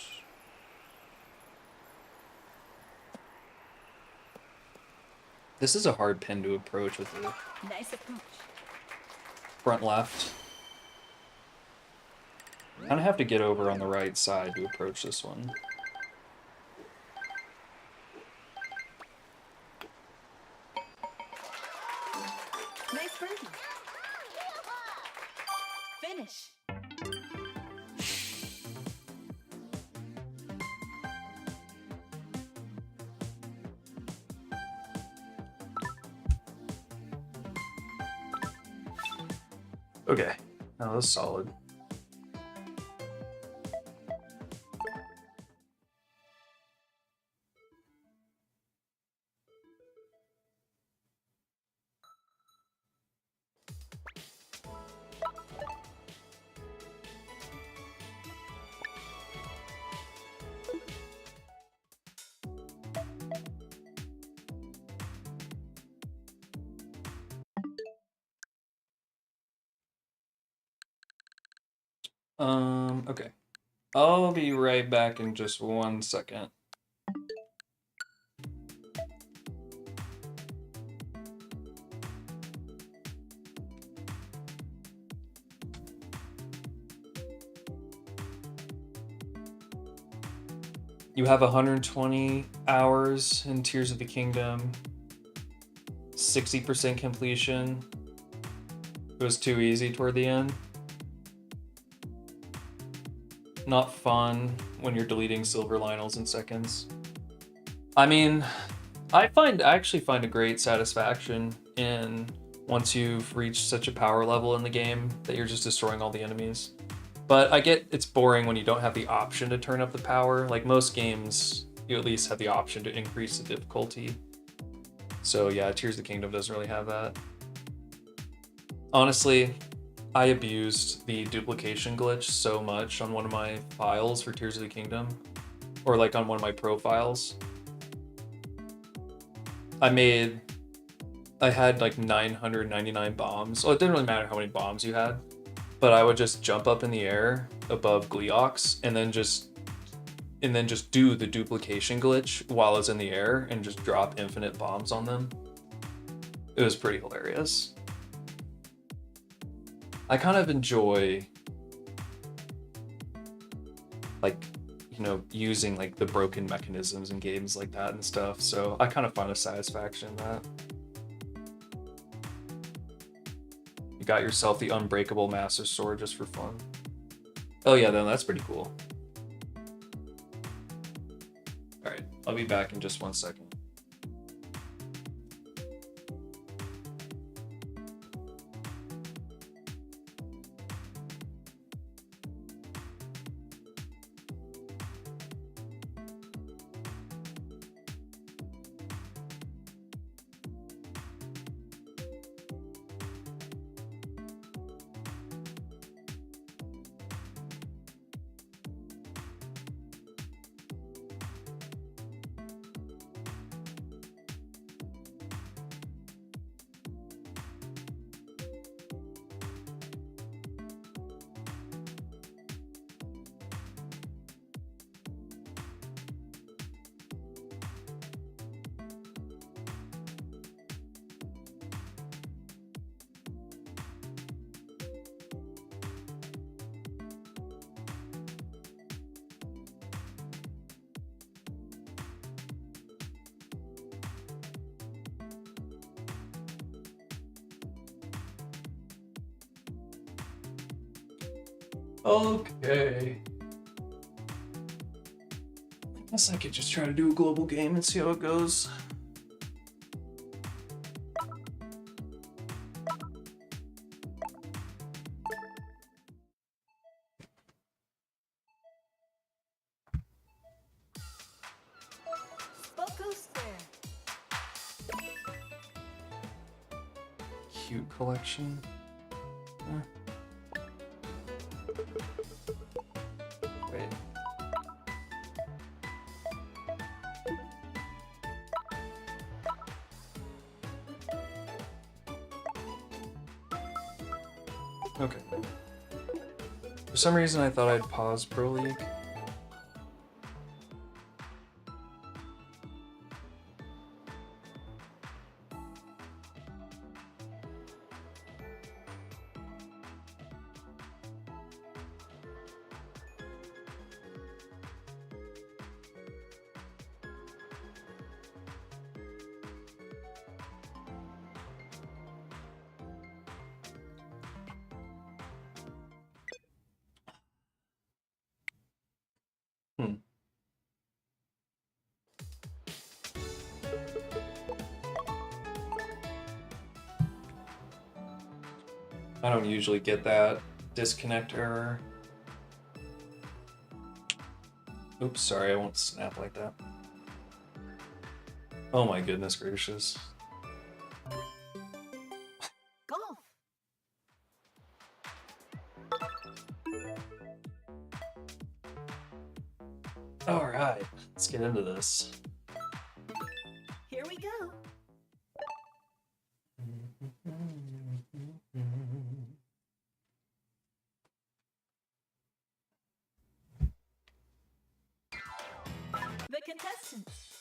This is a hard pin to approach with the Nice approach. front left. Kind of have to get over on the right side to approach this one. Nice birdie. Finish. Okay, that was solid. Okay. I'll be right back in just 1 second. You have 120 hours in Tears of the Kingdom. 60% completion. It was too easy toward the end. Not fun when you're deleting silver Lionels in seconds. I mean, I actually find a great satisfaction in once you've reached such a power level in the game that you're just destroying all the enemies. But I get it's boring when you don't have the option to turn up the power. Like most games, you at least have the option to increase the difficulty. So yeah, Tears of the Kingdom doesn't really have that. Honestly, I abused the duplication glitch so much on one of my files for Tears of the Kingdom, or like on one of my profiles. I had like 999 bombs. Well, it didn't really matter how many bombs you had, but I would just jump up in the air above Gleeox and then just do the duplication glitch while it's in the air and just drop infinite bombs on them. It was pretty hilarious. I kind of enjoy like, you know, using like the broken mechanisms in games like that and stuff. So I kind of find a satisfaction in that. You got yourself the unbreakable Master Sword just for fun. Oh yeah, then that's pretty cool. All right, I'll be back in just 1 second. Okay. I guess I could just try to do a global game and see how it goes. cute collection. Wait. Okay. For some reason I thought I'd pause Pro League. Hmm. I don't usually get that disconnect error. Oops, sorry, I won't snap like that. Oh my goodness gracious. Golf. Alright, let's get into this. Here we go. The contestants.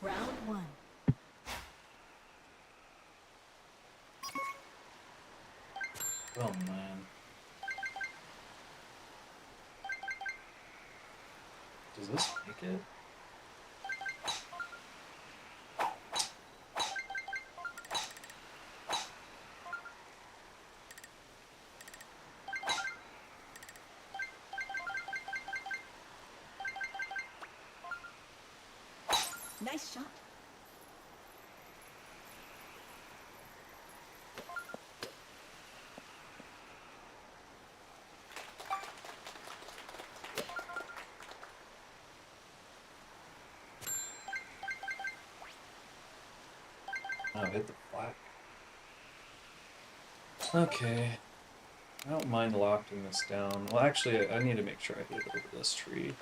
Round one. Oh man. Does this make it? Nice shot. Oh, hit the flat. Okay. I don't mind locking this down. Well, actually, I need to make sure I hit it over this tree.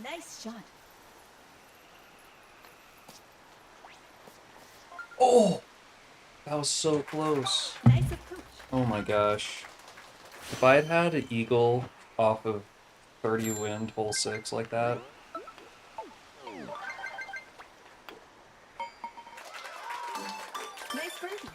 Nice shot. Oh! That was so close. Nice approach. Oh my gosh. If I had had an eagle off of 30 wind hole 6 like that, Nice birdie.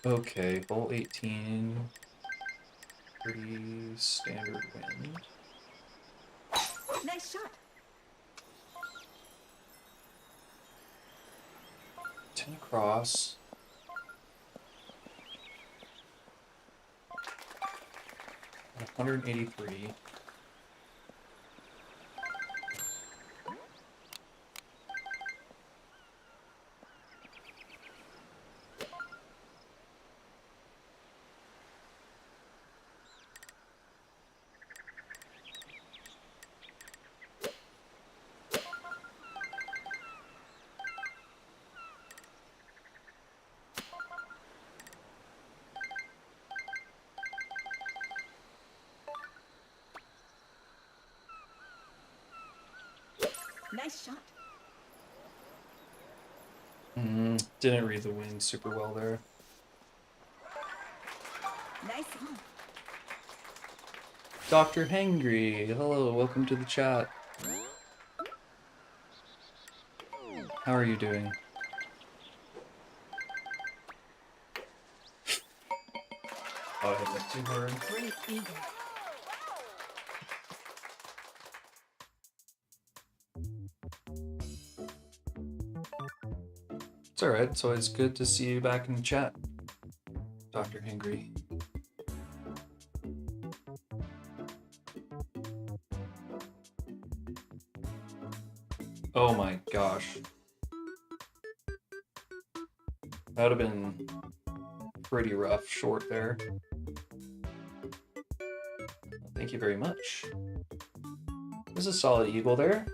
okay, hole 18, pretty standard wind. Nice shot. 10 across. At 183. Nice shot. Didn't read the wind super well there. Nice on. Dr. Hangry, hello, welcome to the chat. How are you doing? Oh, I hit that too hard. Great eagle. It's alright, it's always good to see you back in the chat, Dr. Hangry. Oh my gosh. That would have been pretty rough short there. Thank you very much. This is a solid eagle there.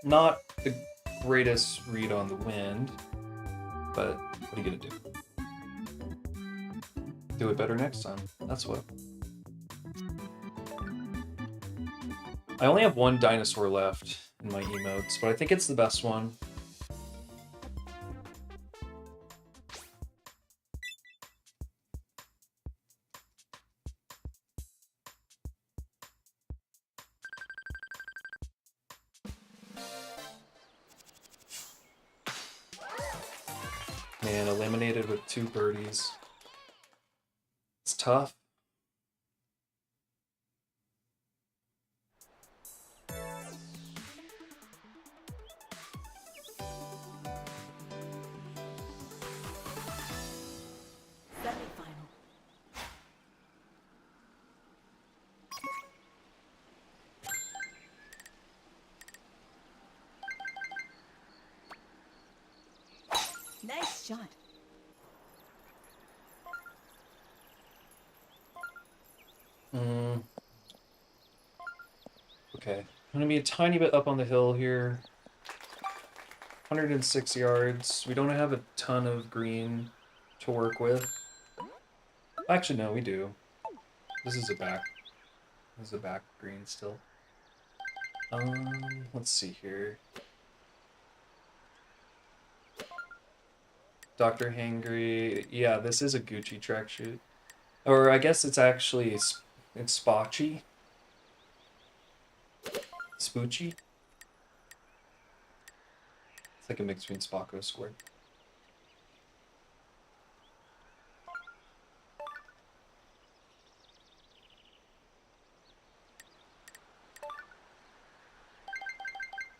Not the greatest read on the wind, but what are you gonna do? Do it better next time. That's what. I only have one dinosaur left in my emotes, but I think it's the best one. Man, eliminated with 2 birdies. It's tough. Semi-final. Nice shot. Okay, I'm gonna be a tiny bit up on the hill here. 106 yards. We don't have a ton of green to work with. Actually, no, we do. This is a back. This is a back green still. Let's see here. Dr. Hangry. Yeah, this is a Gucci tracksuit. Or I guess it's actually it's Spotchy. Spoochy. It's like a mix between Spocko Square.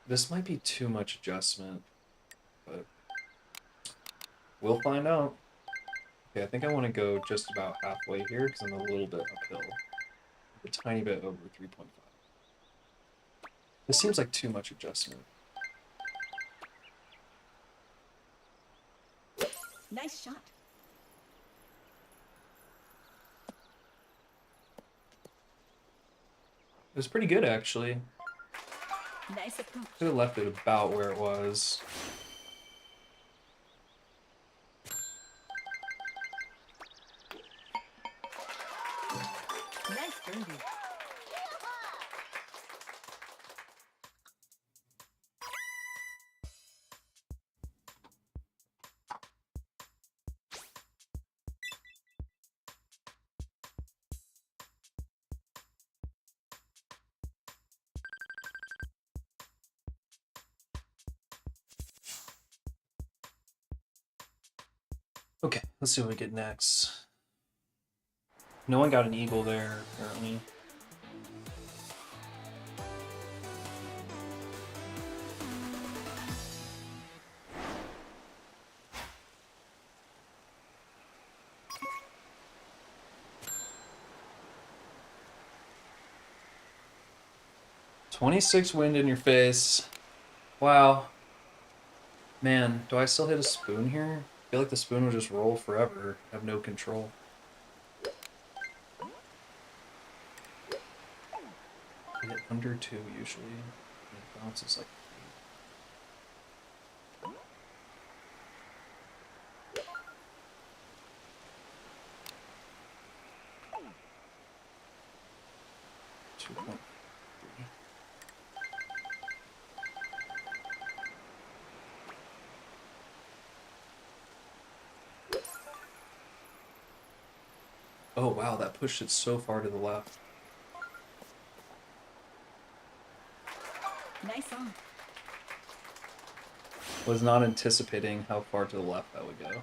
This might be too much adjustment, but we'll find out. Okay, I think I want to go just about halfway here because I'm a little bit uphill. A tiny bit over 3.5. This seems like too much adjustment. Nice shot. It was pretty good, actually. Nice approach. Could have left it about where it was. Nice birdie. Okay, let's see what we get next. No one got an eagle there, apparently. "26 wind in your face." Wow. Man, do I still hit a spoon here? I feel like the spoon will just roll forever. I have no control. I hit under 2 usually. It bounces like 2.3. Oh wow, that pushed it so far to the left. Nice on. Was not anticipating how far to the left that would go.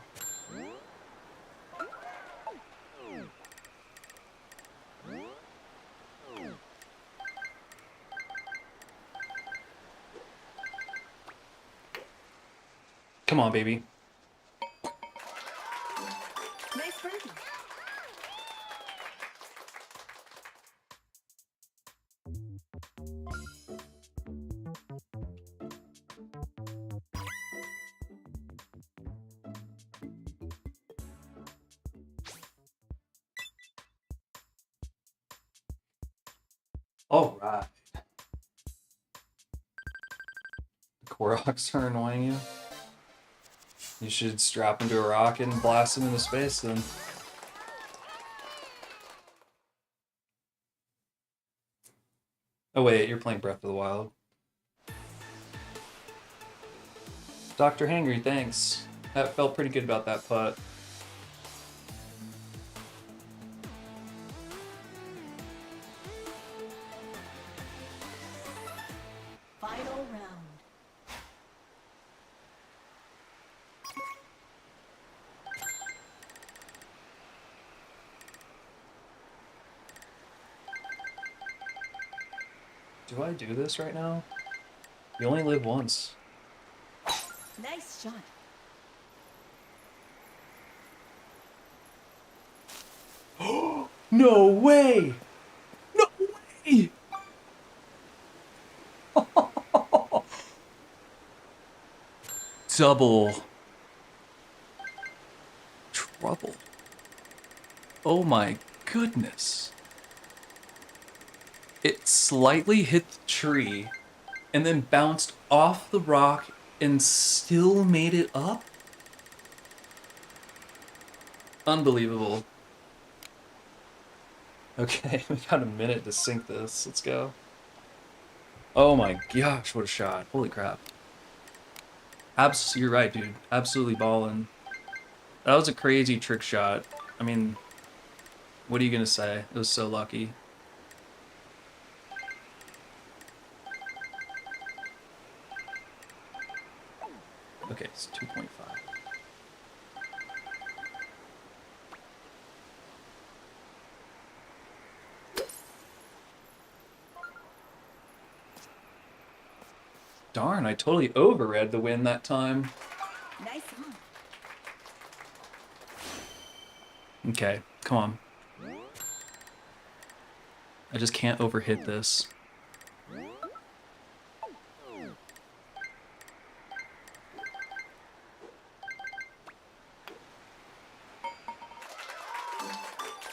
Come on, baby. Nice birdie. All right. The Koroks are annoying you. You should strap into a rocket and blast them into space then. Oh wait, you're playing Breath of the Wild. Dr. Hangry, thanks. That felt pretty good about that putt. Final round. Do I do this right now? You only live once. Nice shot. No way! No way! Double trouble. Oh my goodness. It slightly hit the tree and then bounced off the rock and still made it up? Unbelievable. Okay, we got a minute to sink this. Let's go. Oh my gosh, what a shot. Holy crap. You're right, dude. Absolutely ballin'. That was a crazy trick shot. I mean, what are you gonna say? It was so lucky. Okay, it's 2.5. Darn, I totally overread the win that time. Nice on. Okay, come on. I just can't overhit this.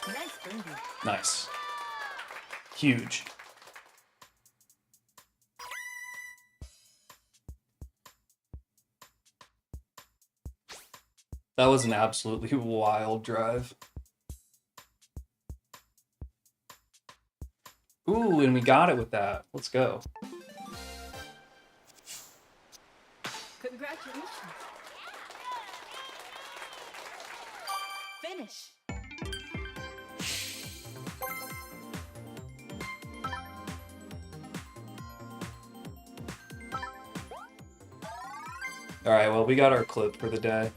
Nice birdie. Nice. Huge. That was an absolutely wild drive. Ooh, and we got it with that. Let's go. Congratulations. Finish. All right, well, we got our clip for the day.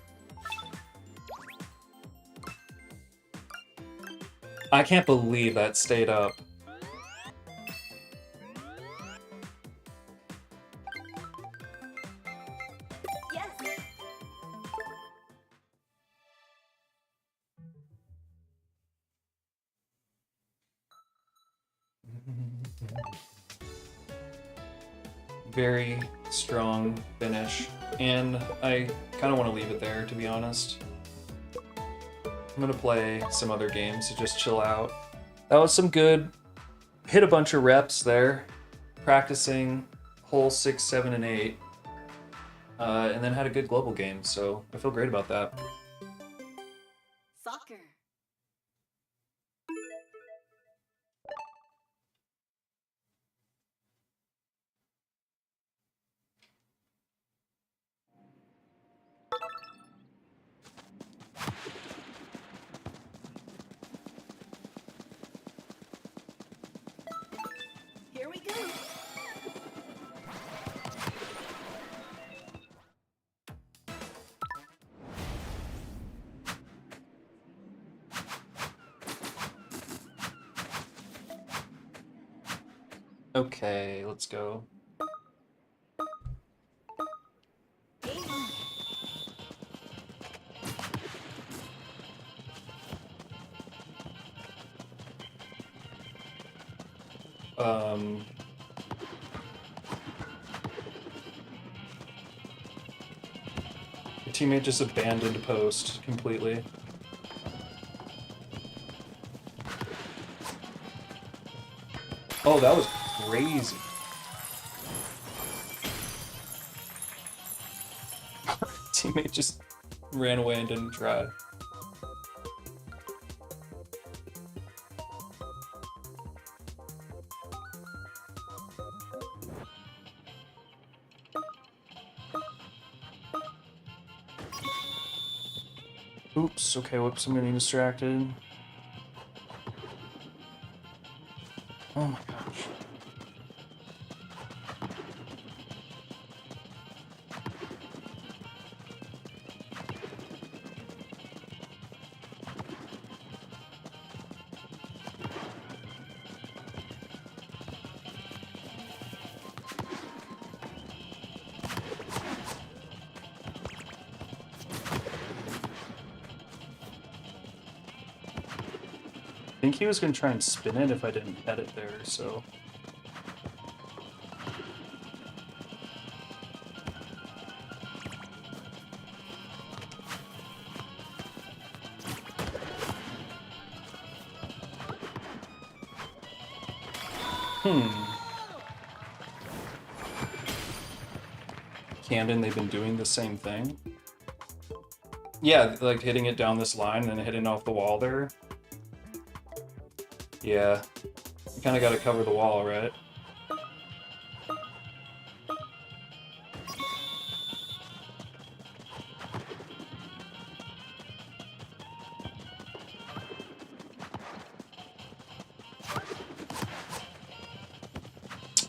I can't believe that stayed up. Yes. Very strong finish, and I kind of want to leave it there, to be honest. I'm gonna play some other games to just chill out. That was some good, hit a bunch of reps there, practicing hole 6, 7, and 8, and then had a good global game, so I feel great about that. Soccer. Okay, let's go. Game on. Um, your teammate just abandoned post completely. Oh, that was crazy. Teammate just ran away and didn't try. Oops, okay, whoops, I'm getting distracted. Oh my gosh. I think he was gonna try and spin it if I didn't head it there, so. Camden, they've been doing the same thing. Yeah, like hitting it down this line and then hitting off the wall there. Yeah. You kind of got to cover the wall, right?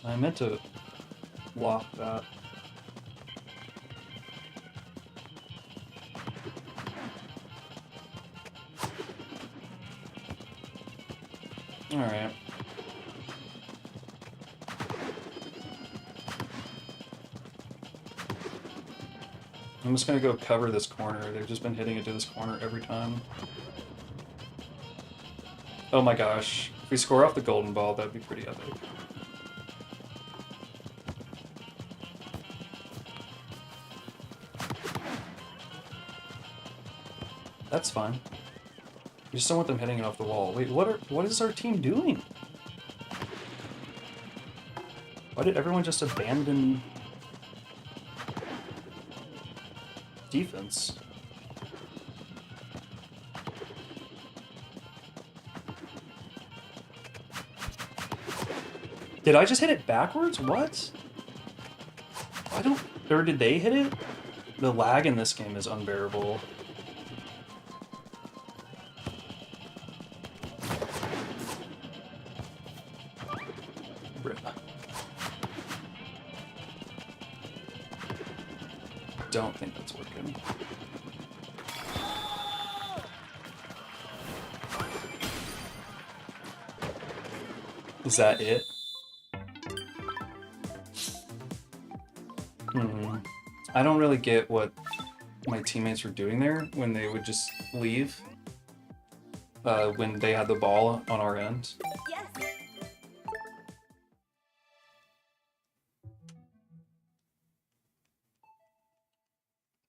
I meant to block that. Alright. I'm just gonna go cover this corner. They've just been hitting it to this corner every time. Oh my gosh. If we score off the golden ball, that'd be pretty epic. That's fine. You just don't want them hitting it off the wall. Wait, what is our team doing? Why did everyone just abandon defense? Did I just hit it backwards? What? I don't... Or did they hit it? The lag in this game is unbearable. Rip. Don't think that's working. Is that it? I don't really get what my teammates were doing there when they would just leave when they had the ball on our end. Yes.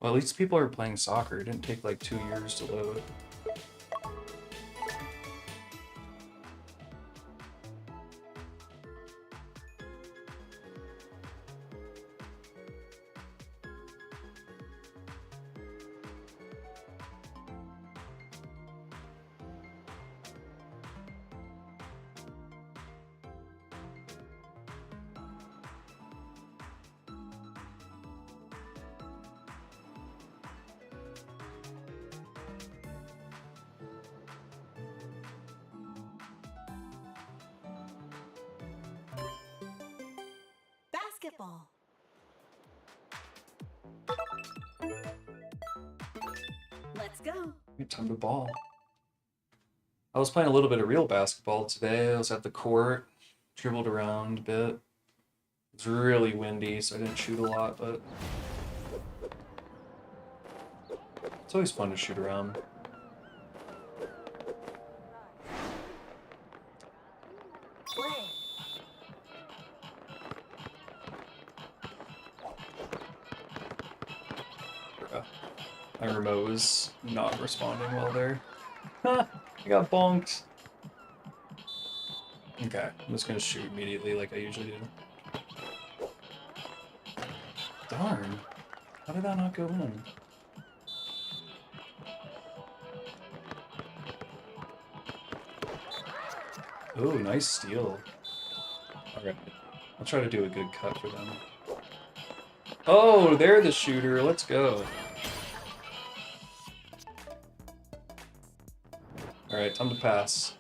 Well, at least people are playing soccer. It didn't take like 2 years to load. Basketball. Let's go. Good time to ball. I was playing a little bit of real basketball today. I was at the court Dribbled around a bit. It's really windy, so I didn't shoot a lot, but it's always fun to shoot around. Play. Bruh. My remote was not responding well there. Ha! I got bonked. Okay, I'm just gonna shoot immediately like I usually do. Darn. How did that not go in? Ooh, nice steal. Alright. I'll try to do a good cut for them. Oh, they're the shooter. Let's go. Alright, time to pass.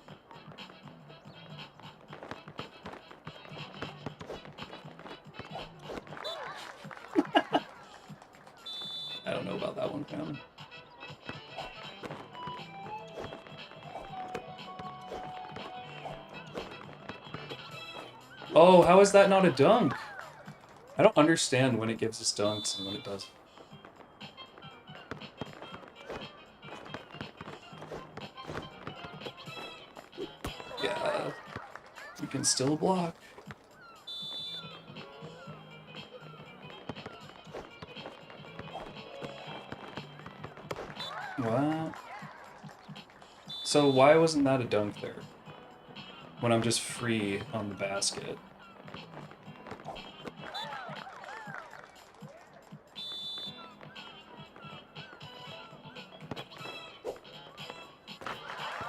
I don't know about that one, fam. Oh, how is that not a dunk? I don't understand when it gives us dunks and when it doesn't. Yeah, you can still block. Wow. So why wasn't that a dunk there? When I'm just free on the basket.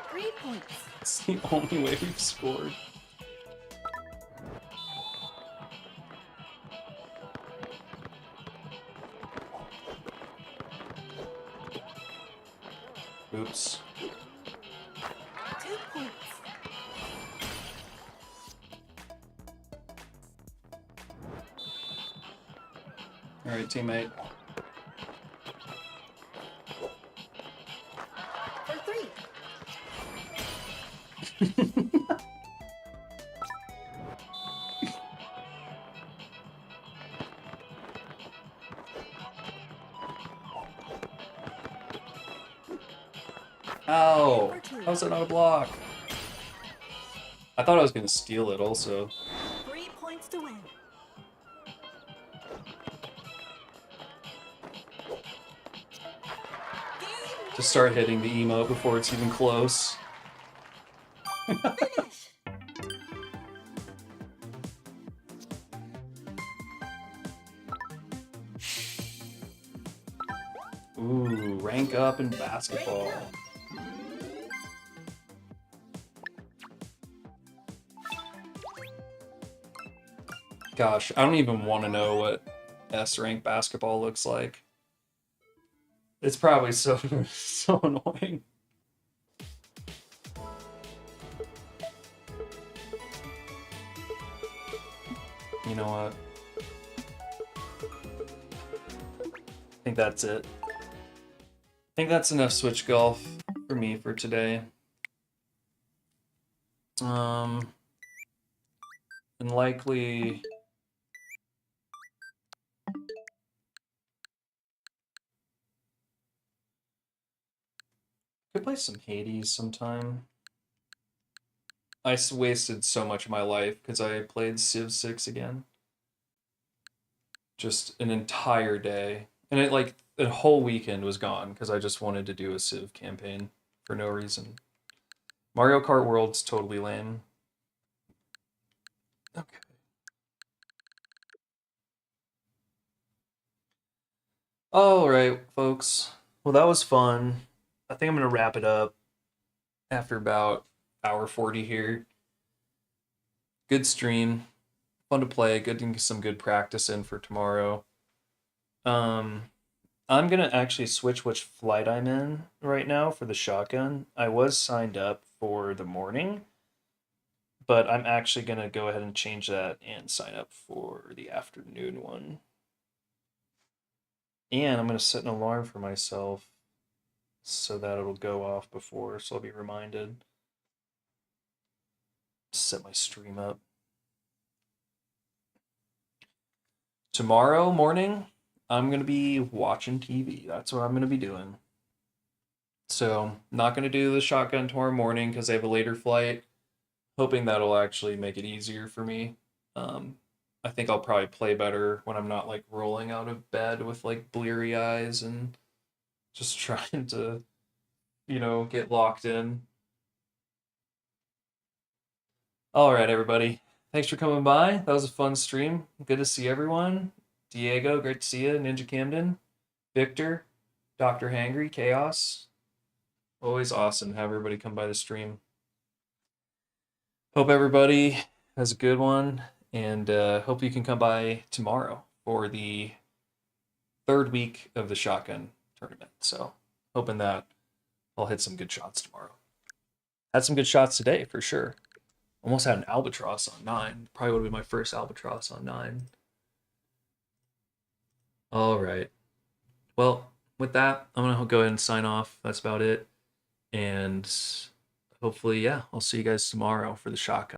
3 points. It's the only way we've scored. Oops. 2 points. Alright, teammate. For 3. Ow! For 2. How's that not a block? I thought I was gonna steal it also. 3 points to win. Game Just start hitting the emote before it's even close. finish. Ooh, rank up in basketball. Gosh, I don't even want to know what S rank basketball looks like. It's probably so so annoying. You know what? I think that's it. I think that's enough Switch Golf for me for today. And likely could play some Hades sometime. I wasted so much of my life because I played Civ 6 again. Just an entire day. And it like a whole weekend was gone because I just wanted to do a Civ campaign for no reason. Mario Kart World's totally lame. Okay. All right, folks. Well, that was fun. I think I'm gonna wrap it up after about hour 40 here. Good stream, fun to play. Good to get some good practice in for tomorrow. I'm gonna actually switch which flight I'm in right now for the shotgun. I was signed up for the morning, but I'm actually gonna go ahead and change that and sign up for the afternoon one. And I'm gonna set an alarm for myself so that it'll go off before, so I'll be reminded. Set my stream up. tomorrow morning, I'm gonna be watching TV. That's what I'm gonna be doing. So, not gonna do the shotgun tomorrow morning because I have a later flight. Hoping that'll actually make it easier for me. Um, I think I'll probably play better when I'm not like rolling out of bed with like bleary eyes and just trying to, get locked in. All right, everybody. Thanks for coming by. That was a fun stream. Good to see everyone. Diego, great to see you. Ninja Camden, Victor, Dr. Hangry, Chaos. Always awesome to have everybody come by the stream. Hope everybody has a good one, and hope you can come by tomorrow for the third week of the shotgun tournament. So, hoping that I'll hit some good shots tomorrow. Had some good shots today for sure. Almost had an albatross on 9. Probably would have been my first albatross on 9. All right. Well, with that, I'm going to go ahead and sign off. That's about it. And hopefully, yeah, I'll see you guys tomorrow for the shotgun.